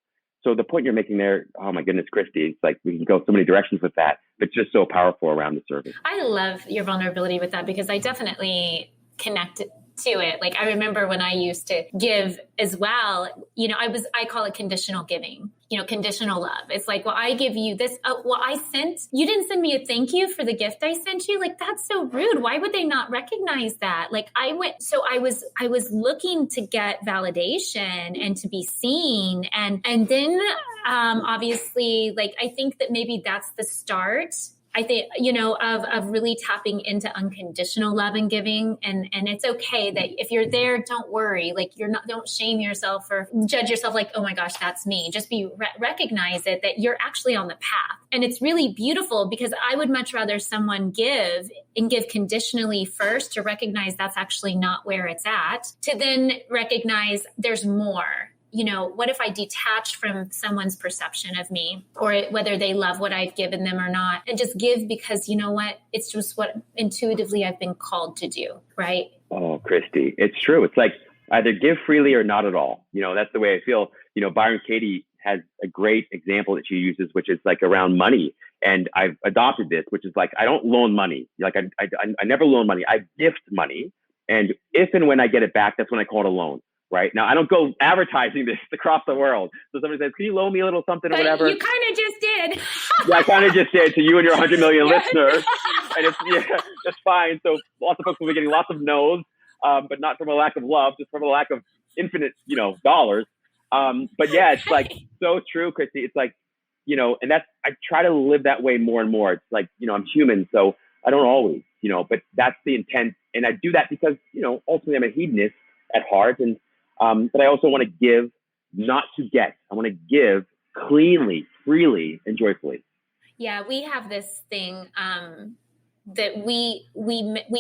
So the point you're making there, oh my goodness, Christy, it's like we can go so many directions with that, but it's just so powerful around the service. I love your vulnerability with that, because I definitely connect to it. Like, I remember when I used to give as well, I call it conditional giving, conditional love. It's like, well, I give you this. You didn't send me a thank you for the gift I sent you. Like, that's so rude. Why would they not recognize that? Like, I was looking to get validation and to be seen. And then, obviously, like, I think that maybe that's the start, I think, of really tapping into unconditional love and giving. And it's okay that if you're there, don't worry. Like, don't shame yourself or judge yourself like, oh my gosh, that's me. Just recognize it, that you're actually on the path. And it's really beautiful, because I would much rather someone give conditionally first, to recognize that's actually not where it's at, to then recognize there's more. What if I detach from someone's perception of me, or whether they love what I've given them or not, and just give because, it's just what intuitively I've been called to do, right? Oh, Christy, it's true. It's like either give freely or not at all. That's the way I feel. Byron Katie has a great example that she uses, which is like around money. And I've adopted this, which is like, I don't loan money. Like I never loan money. I gift money. And if and when I get it back, that's when I call it a loan. Right now, I don't go advertising this across the world. So somebody says, "Can you loan me a little something or whatever?" You kind of just did. Yeah, I kind of just did to you and your 100 million listeners, and that's fine. So lots of folks will be getting lots of no's, but not from a lack of love, just from a lack of infinite, dollars. But yeah, it's like so true, Christy. It's like, and I try to live that way more and more. It's like, I'm human, so I don't always, but that's the intent, and I do that because, ultimately I'm a hedonist at heart, and but I also want to give, not to get. I want to give cleanly, freely, and joyfully. Yeah, we have this thing that we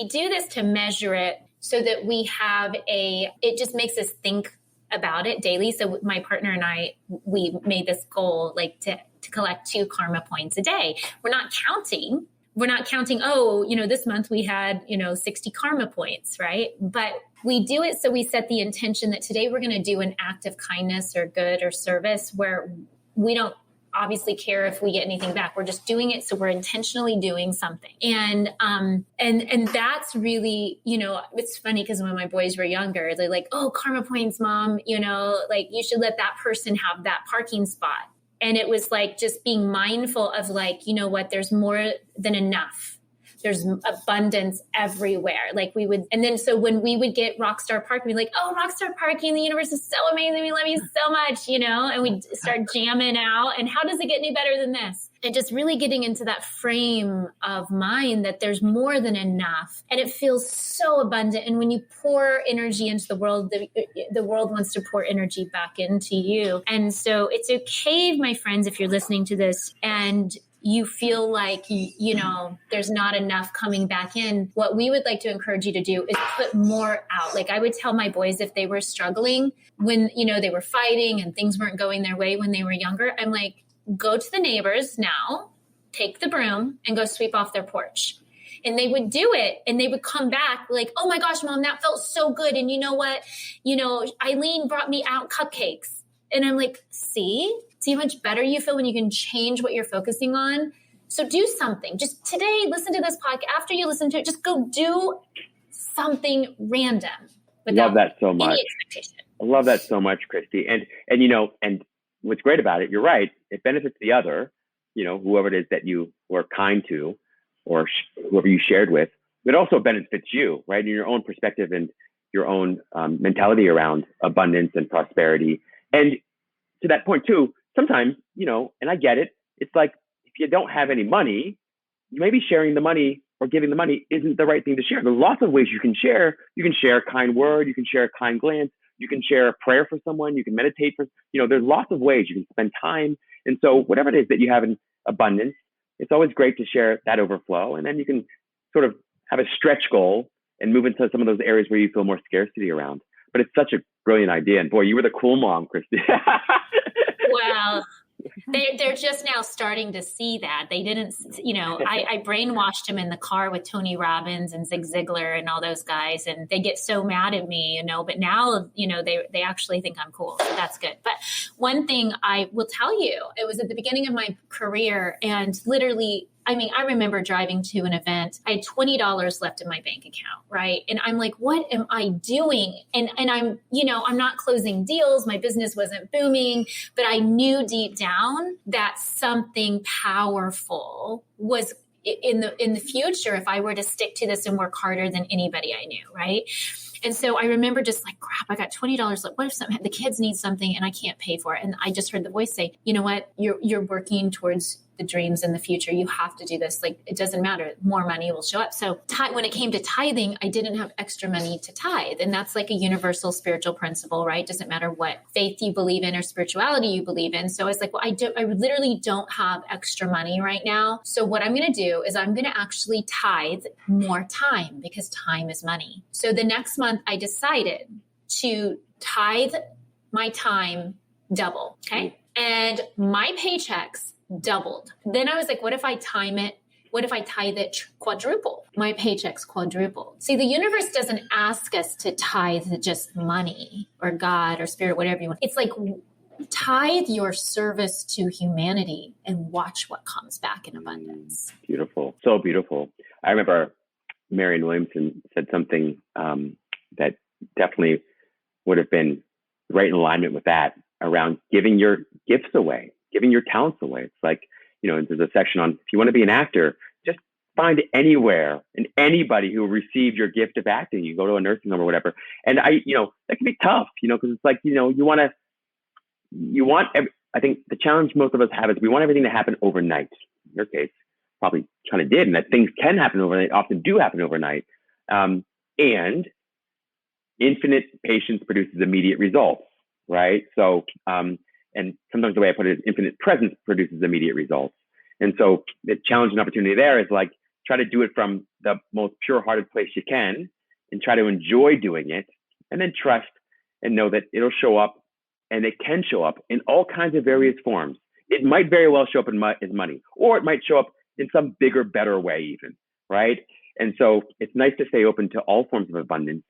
do this to measure it, so that it just makes us think about it daily. So my partner and I, we made this goal, like to collect 2 karma points a day. We're not counting, this month we had, 60 karma points, right? But we do it so we set the intention that today we're going to do an act of kindness or good or service where we don't obviously care if we get anything back. We're just doing it. So we're intentionally doing something. And that's really, it's funny because when my boys were younger, they're like, oh, karma points, mom, like you should let that person have that parking spot. And it was like just being mindful of like, there's more than enough. There's abundance everywhere. Like so when we would get Rockstar Parking, we'd be like, oh, Rockstar Parking, the universe is so amazing. We love you so much, and we'd start jamming out. And how does it get any better than this? And just really getting into that frame of mind that there's more than enough. And it feels so abundant. And when you pour energy into the world, the world wants to pour energy back into you. And so it's okay, my friends, if you're listening to this and you feel like, there's not enough coming back in, what we would like to encourage you to do is put more out. Like I would tell my boys if they were struggling when, they were fighting and things weren't going their way when they were younger, I'm like, go to the neighbors now, take the broom and go sweep off their porch. And they would do it and they would come back like, oh my gosh, mom, that felt so good. And you know what? Eileen brought me out cupcakes. And I'm like, see how much better you feel when you can change what you're focusing on. So do something. Just today, listen to this podcast. After you listen to it, just go do something random without Love that so much. any expectation. I love that so much, Christy. And and what's great about it, you're right. It benefits the other, whoever it is that you were kind to, or whoever you shared with. It also benefits you, right? In your own perspective and your own mentality around abundance and prosperity. And to that point too, sometimes, and I get it. It's like, if you don't have any money, maybe sharing the money or giving the money isn't the right thing to share. There's lots of ways you can share. You can share a kind word. You can share a kind glance. You can share a prayer for someone. You can meditate for, there's lots of ways you can spend time. And so whatever it is that you have in abundance, it's always great to share that overflow. And then you can sort of have a stretch goal and move into some of those areas where you feel more scarcity around. But it's such a brilliant idea. And boy, you were the cool mom, Christy. Well, they're just now starting to see that. They didn't, I brainwashed him in the car with Tony Robbins and Zig Ziglar and all those guys, and they get so mad at me, but now, they actually think I'm cool. So that's good. But one thing I will tell you, it was at the beginning of my career, and literally, I remember driving to an event. I had $20 left in my bank account, right? And I'm like, what am I doing? And I'm, I'm not closing deals. My business wasn't booming, but I knew deep down that something powerful was in the future if I were to stick to this and work harder than anybody I knew, right? And so I remember just like, crap, I got $20 left. What if the kids need something and I can't pay for it? And I just heard the voice say, you know what? You're working towards the dreams in the future. You have to do this. Like, it doesn't matter. More money will show up. So when it came to tithing, I didn't have extra money to tithe. And that's like a universal spiritual principle, right? Doesn't matter what faith you believe in or spirituality you believe in. So I was like, well, I literally don't have extra money right now. So what I'm going to do is I'm going to actually tithe more time, because time is money. So the next month I decided to tithe my time double. Okay. And my paychecks doubled. Then I was like, what if I time it? What if I tithe it quadruple? My paychecks quadrupled. See, the universe doesn't ask us to tithe just money or God or spirit, whatever you want. It's like, tithe your service to humanity and watch what comes back in abundance. Beautiful. So beautiful. I remember Marianne Williamson said something that definitely would have been right in alignment with that, around giving your gifts away, giving your talents away. It's like, there's a section on, if you want to be an actor, just find anywhere and anybody who will receive your gift of acting. You go to a nursing home or whatever. And that can be tough, because it's like, I think the challenge most of us have is we want everything to happen overnight. In your case, probably kind of did, and that things can happen overnight, often do happen overnight. And infinite patience produces immediate results, right? So, and sometimes the way I put it is infinite presence produces immediate results. And so the challenge and opportunity there is like, try to do it from the most pure-hearted place you can and try to enjoy doing it, and then trust and know that it'll show up, and it can show up in all kinds of various forms. It might very well show up as money, or it might show up in some bigger, better way even, right? And so it's nice to stay open to all forms of abundance,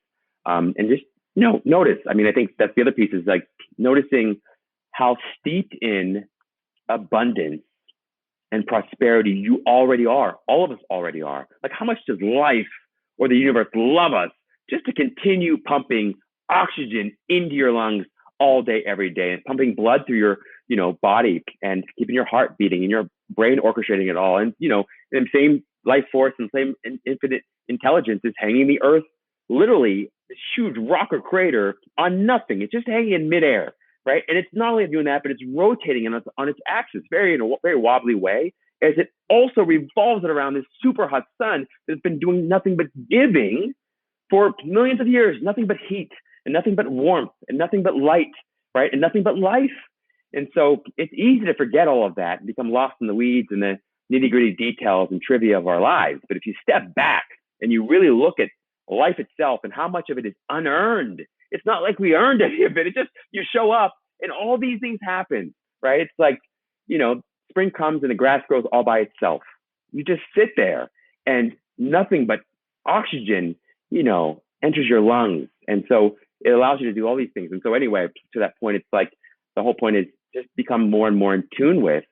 and just, notice. I think that's the other piece, is like noticing how steeped in abundance and prosperity you already are. All of us already are. Like, how much does life or the universe love us just to continue pumping oxygen into your lungs all day, every day, and pumping blood through your, body, and keeping your heart beating and your brain orchestrating it all. And, the same life force and same infinite intelligence is hanging the earth, literally this huge rock or crater, on nothing. It's just hanging in midair, right? And it's not only doing that, but it's rotating on its axis, in a very wobbly way, as it also revolves it around this super hot sun that's been doing nothing but giving for millions of years, nothing but heat and nothing but warmth and nothing but light, right? And nothing but life. And so it's easy to forget all of that and become lost in the weeds and the nitty-gritty details and trivia of our lives. But if you step back and you really look at life itself and how much of it is unearned, it's not like we earned any of it. It's just, you show up and all these things happen, right? It's like, spring comes and the grass grows all by itself. You just sit there and nothing but oxygen, enters your lungs. And so it allows you to do all these things. And so anyway, to that point, it's like, the whole point is just become more and more in tune with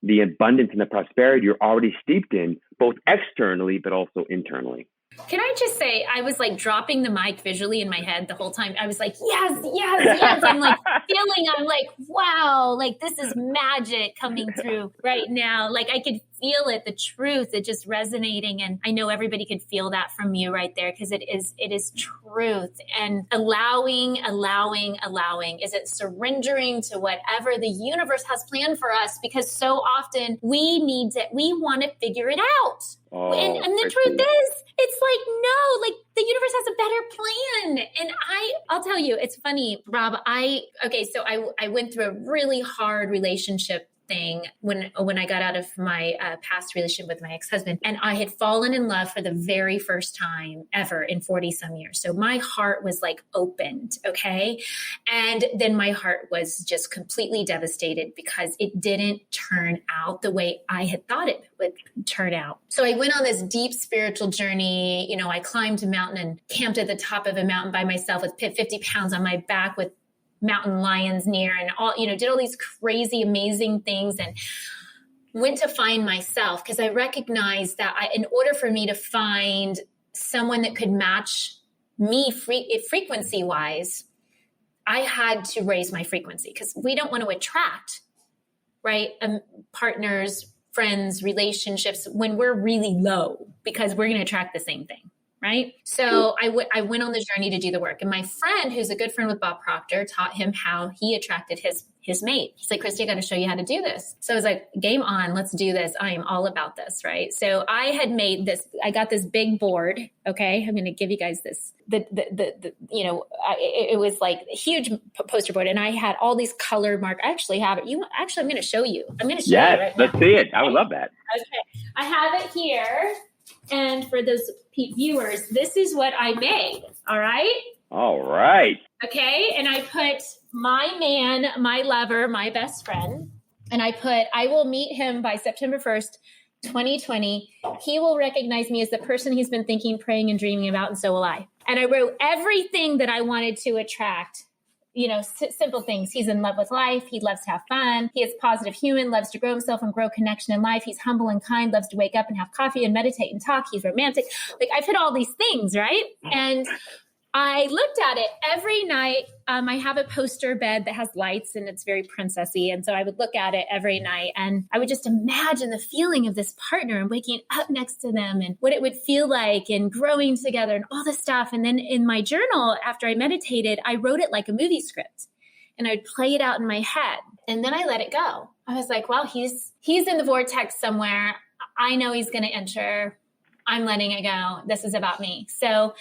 the abundance and the prosperity you're already steeped in, both externally, but also internally. Can I just say, I was like dropping the mic visually in my head the whole time. I was like, yes, yes, yes. I'm like I'm like, wow, like this is magic coming through right now. Like I could feel it, the truth, it just resonating. And I know everybody could feel that from you right there, because it is truth. And allowing, is it surrendering to whatever the universe has planned for us? Because so often we want to figure it out. Oh, and the truth is, it's like, no, like the universe has a better plan. And I'll tell you, it's funny, Rob, so I went through a really hard relationship thing when I got out of my past relationship with my ex-husband, and I had fallen in love for the very first time ever in 40 some years. So my heart was like opened. Okay. And then my heart was just completely devastated because it didn't turn out the way I had thought it would turn out. So I went on this deep spiritual journey. You know, I climbed a mountain and camped at the top of a mountain by myself with 50 pounds on my back with mountain lions near, and all, did all these crazy, amazing things, and went to find myself, because I recognized that in order for me to find someone that could match me frequency wise, I had to raise my frequency, because we don't want to attract, right? Partners, friends, relationships when we're really low, because we're going to attract the same thing. Right. So I went on the journey to do the work. And my friend, who's a good friend with Bob Proctor, taught him how he attracted his mate. He's like, Christy, I got to show you how to do this. So I was like, game on, let's do this. I am all about this. Right. So I had made this, I got this big board. Okay. I'm going to give you guys this, it was like a huge poster board, and I had all these color markers. I actually have it. I'm going to show you. I'm going to show you right now. Let's see it. I would love that. Okay. I have it here. And for those viewers, this is what I made. All right. All right. Okay. And I put my man, my lover, my best friend. And I will meet him by September 1st, 2020. He will recognize me as the person he's been thinking, praying, and dreaming about. And so will I. And I wrote everything that I wanted to attract. Simple things. He's in love with life. He loves to have fun. He is a positive human, loves to grow himself and grow connection in life. He's humble and kind, loves to wake up and have coffee and meditate and talk. He's romantic. Like, I've hit all these things, right? And I looked at it every night. I have a poster bed that has lights, and it's very princessy. And so I would look at it every night, and I would just imagine the feeling of this partner and waking up next to them and what it would feel like and growing together and all this stuff. And then in my journal, after I meditated, I wrote it like a movie script, and I'd play it out in my head. And then I let it go. I was like, well, he's in the vortex somewhere. I know he's going to enter. I'm letting it go. This is about me. So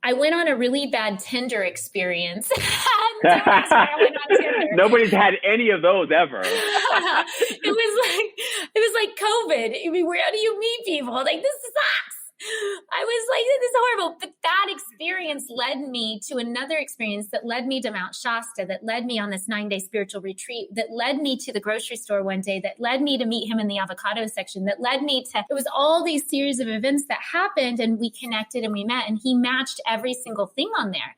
I went on a really bad Tinder experience. Nobody's had any of those ever. It was like COVID. I mean, where do you meet people? Like, this sucks. I was like, this is horrible. But that experience led me to another experience that led me to Mount Shasta, that led me on this 9-day spiritual retreat, that led me to the grocery store one day, that led me to meet him in the avocado section, that led me to, it was all these series of events that happened, and we connected and we met, and he matched every single thing on there.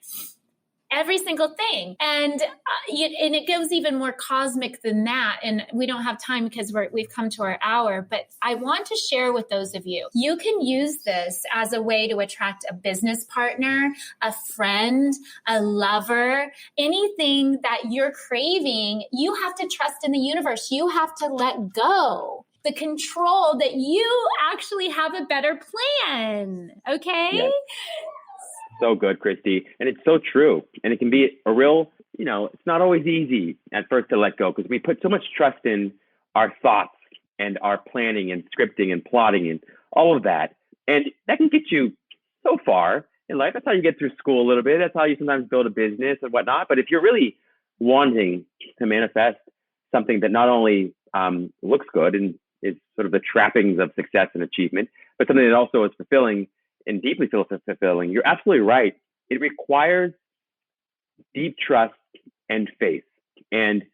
Every single thing. And it goes even more cosmic than that. And we don't have time because we've come to our hour, but I want to share with those of you, you can use this as a way to attract a business partner, a friend, a lover, anything that you're craving. You have to trust in the universe. You have to let go the control that you actually have a better plan. Okay. Yes. So good, Christy. And it's so true. And it can be a real, it's not always easy at first to let go, because we put so much trust in our thoughts and our planning and scripting and plotting and all of that. And that can get you so far in life. That's how you get through school a little bit. That's how you sometimes build a business and whatnot. But if you're really wanting to manifest something that not only looks good and is sort of the trappings of success and achievement, but something that also is fulfilling and deeply fulfilling, you're absolutely right. It requires deep trust and faith. And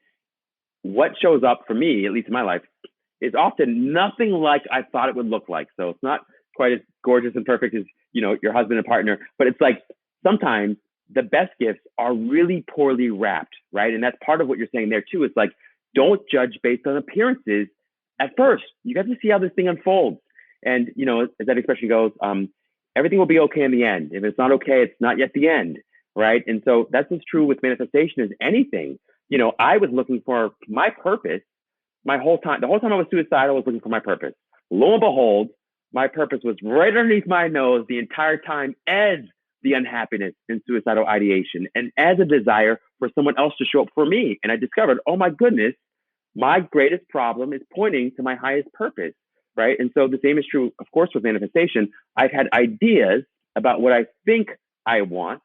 what shows up for me, at least in my life, is often nothing like I thought it would look like. So it's not quite as gorgeous and perfect as, your husband and partner, but it's like sometimes the best gifts are really poorly wrapped, right? And that's part of what you're saying there too. It's like, don't judge based on appearances at first. You got to see how this thing unfolds. And, you know, as that expression goes, everything will be okay in the end. If it's not okay, it's not yet the end, right? And so that's what's true with manifestation as anything. You know, I was looking for my purpose my whole time. The whole time I was suicidal, I was looking for my purpose. Lo and behold, my purpose was right underneath my nose the entire time, as the unhappiness and suicidal ideation, and as a desire for someone else to show up for me. And I discovered, oh my goodness, my greatest problem is pointing to my highest purpose, right? And so the same is true, of course, with manifestation. I've had ideas about what I think I want,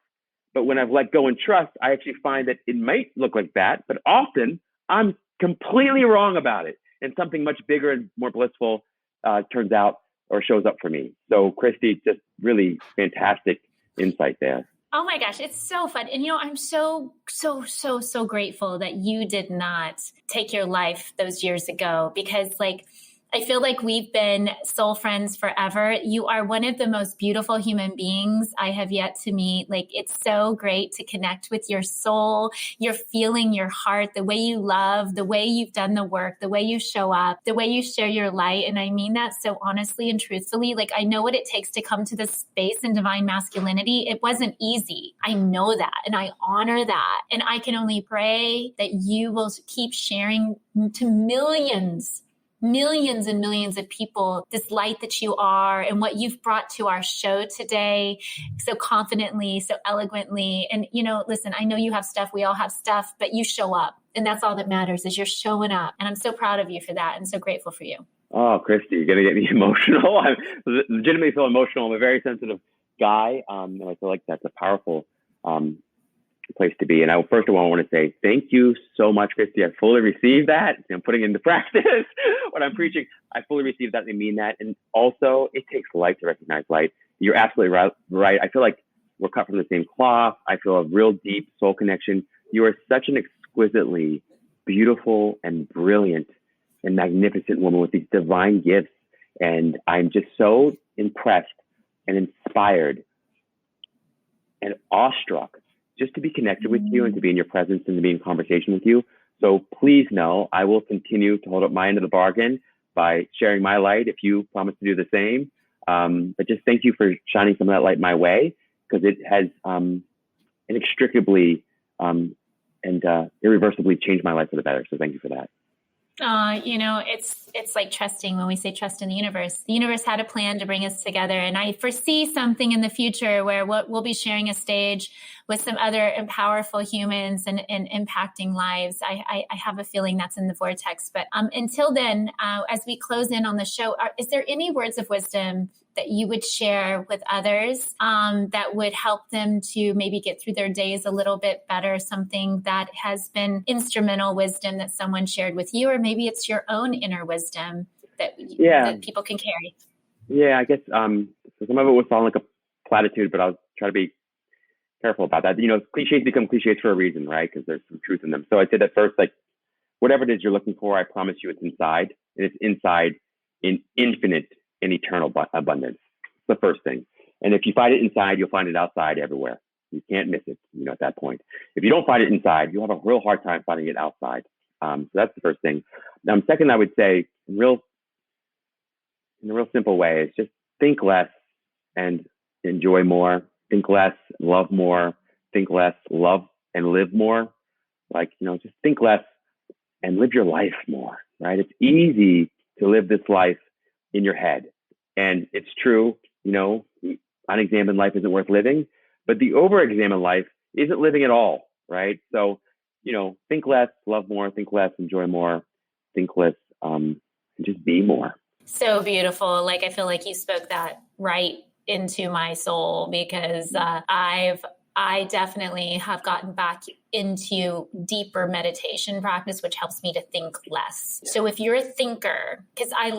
but when I've let go and trust, I actually find that it might look like that, but often I'm completely wrong about it. And something much bigger and more blissful turns out or shows up for me. So Christy, just really fantastic insight there. Oh my gosh, it's so fun. And, you know, I'm so grateful that you did not take your life those years ago, because like, I feel like we've been soul friends forever. You are one of the most beautiful human beings I have yet to meet. Like, it's so great to connect with your soul, your feeling, your heart, the way you love, the way you've done the work, the way you show up, the way you share your light. And I mean that so honestly and truthfully. Like, I know what it takes to come to this space in divine masculinity. It wasn't easy. I know that. And I honor that. And I can only pray that you will keep sharing to millions and millions of people this light that you are and what you've brought to our show today so confidently, so eloquently. And, you know, listen, I know you have stuff, we all have stuff, but you show up. And that's all that matters, is you're showing up. And I'm so proud of you for that and so grateful for you. Oh, Christy, you're going to get me emotional. I legitimately feel emotional. I'm a very sensitive guy. And I feel like that's a powerful place to be. And first of all, I want to say thank you so much, Christy. I fully receive that. I'm putting into practice what I'm preaching. I fully receive that and I mean that. And also, it takes light to recognize light. You're absolutely right. I feel like we're cut from the same cloth. I feel a real deep soul connection. You are such an exquisitely beautiful and brilliant and magnificent woman with these divine gifts. And I'm just so impressed and inspired and awestruck just to be connected with you and to be in your presence and to be in conversation with you. So please know I will continue to hold up my end of the bargain by sharing my light if you promise to do the same. But just thank you for shining some of that light my way, because it has inextricably and irreversibly changed my life for the better. So thank you for that. You know, it's like trusting. When we say trust in the universe had a plan to bring us together. And I foresee something in the future where we'll be sharing a stage with some other and powerful humans and impacting lives. I have a feeling that's in the vortex. But until then, as we close in on the show, is there any words of wisdom that you would share with others that would help them to maybe get through their days a little bit better? Something that has been instrumental wisdom that someone shared with you, or maybe it's your own inner wisdom that people can carry. Yeah, I guess so some of it will sound like a platitude, but I'll try to be careful about that. You know, cliches become cliches for a reason, right? Because there's some truth in them. So I said at first, like, whatever it is you're looking for, I promise you it's inside. And it's inside in infinite and eternal abundance. It's the first thing. And if you find it inside, you'll find it outside everywhere. You can't miss it, you know, at that point. If you don't find it inside, you'll have a real hard time finding it outside. So that's the first thing. Second, I would say in a real simple way is just think less and enjoy more. Think less, love more. Think less, love and live more. Like, you know, just think less and live your life more, right? It's easy to live this life in your head. And it's true, you know, unexamined life isn't worth living, but the over-examined life isn't living at all, right? So, you know, think less, love more, think less, enjoy more, think less, and just be more. So beautiful. Like, I feel like you spoke that right into my soul, because I definitely have gotten back into deeper meditation practice, which helps me to think less. So if you're a thinker, because I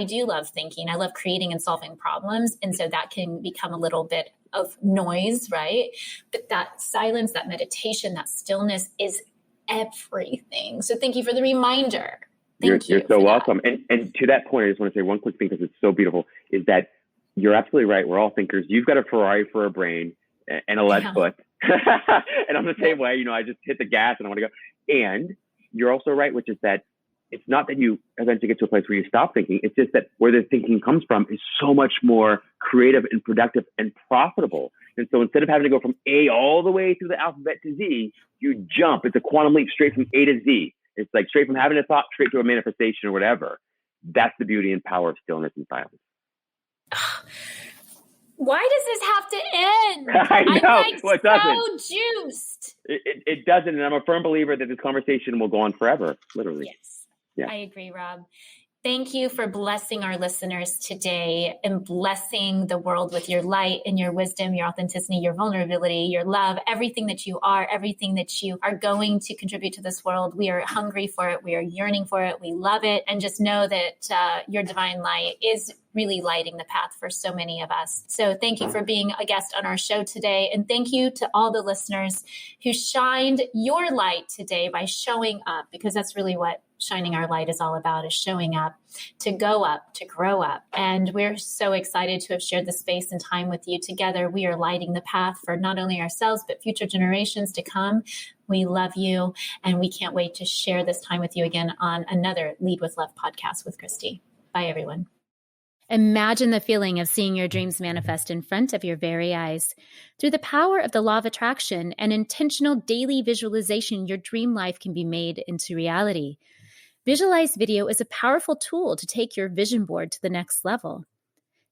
do love thinking, I love creating and solving problems. And so that can become a little bit of noise, right? But that silence, that meditation, that stillness is everything. So thank you for the reminder. You're so welcome. And to that point, I just want to say one quick thing, because it's so beautiful, is that you're absolutely right. We're all thinkers. You've got a Ferrari for a brain and a left foot, And I'm the same way, I just hit the gas and I want to go. And you're also right, which is that it's not that you eventually get to a place where you stop thinking. It's just that where the thinking comes from is so much more creative and productive and profitable. And so instead of having to go from A all the way through the alphabet to Z, you jump. It's a quantum leap straight from A to Z. It's like straight from having a thought straight to a manifestation or whatever. That's the beauty and power of stillness and silence. Why does this have to end? I know. I'm like It doesn't. so juiced. It doesn't. And I'm a firm believer that this conversation will go on forever, literally. Yes. Yeah. I agree, Rob. Thank you for blessing our listeners today and blessing the world with your light and your wisdom, your authenticity, your vulnerability, your love, everything that you are, everything that you are going to contribute to this world. We are hungry for it. We are yearning for it. We love it. And just know that your divine light is really lighting the path for so many of us. So thank you for being a guest on our show today. And thank you to all the listeners who shined your light today by showing up, because that's really what shining our light is all about, is showing up, to go up, to grow up. And we're so excited to have shared the space and time with you together. We are lighting the path for not only ourselves, but future generations to come. We love you. And we can't wait to share this time with you again on another Lead with Love podcast with Christy. Bye, everyone. Imagine the feeling of seeing your dreams manifest in front of your very eyes. Through the power of the law of attraction and intentional daily visualization, your dream life can be made into reality. Visualize Video is a powerful tool to take your vision board to the next level.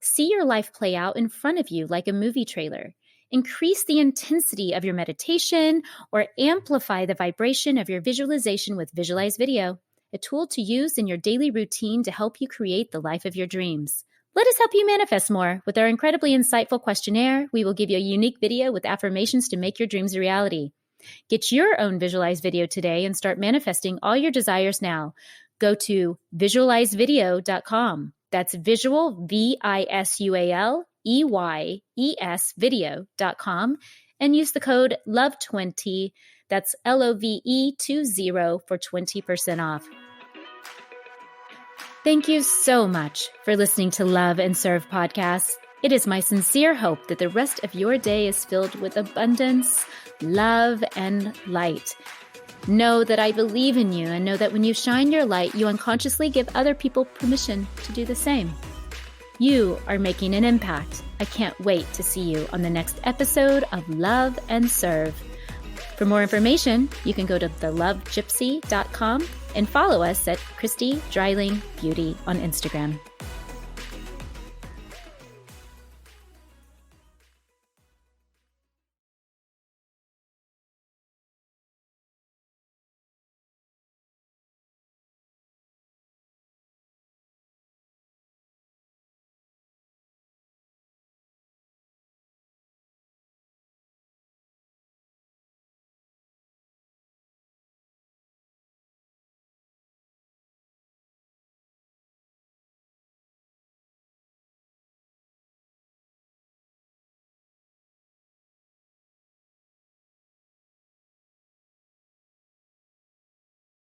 See your life play out in front of you like a movie trailer. Increase the intensity of your meditation or amplify the vibration of your visualization with Visualize Video, a tool to use in your daily routine to help you create the life of your dreams. Let us help you manifest more. With our incredibly insightful questionnaire, we will give you a unique video with affirmations to make your dreams a reality. Get your own Visualize Video today and start manifesting all your desires now. Go to visualizevideo.com. That's visual, VISUALEYES video.com, and use the code LOVE20. That's LOVE20 for 20% off. Thank you so much for listening to Love and Serve podcasts. It is my sincere hope that the rest of your day is filled with abundance, love, and light. Know that I believe in you, and know that when you shine your light, you unconsciously give other people permission to do the same. You are making an impact. I can't wait to see you on the next episode of Love and Serve. For more information, you can go to thelovegypsy.com and follow us at Christy Dreiling Beauty on Instagram.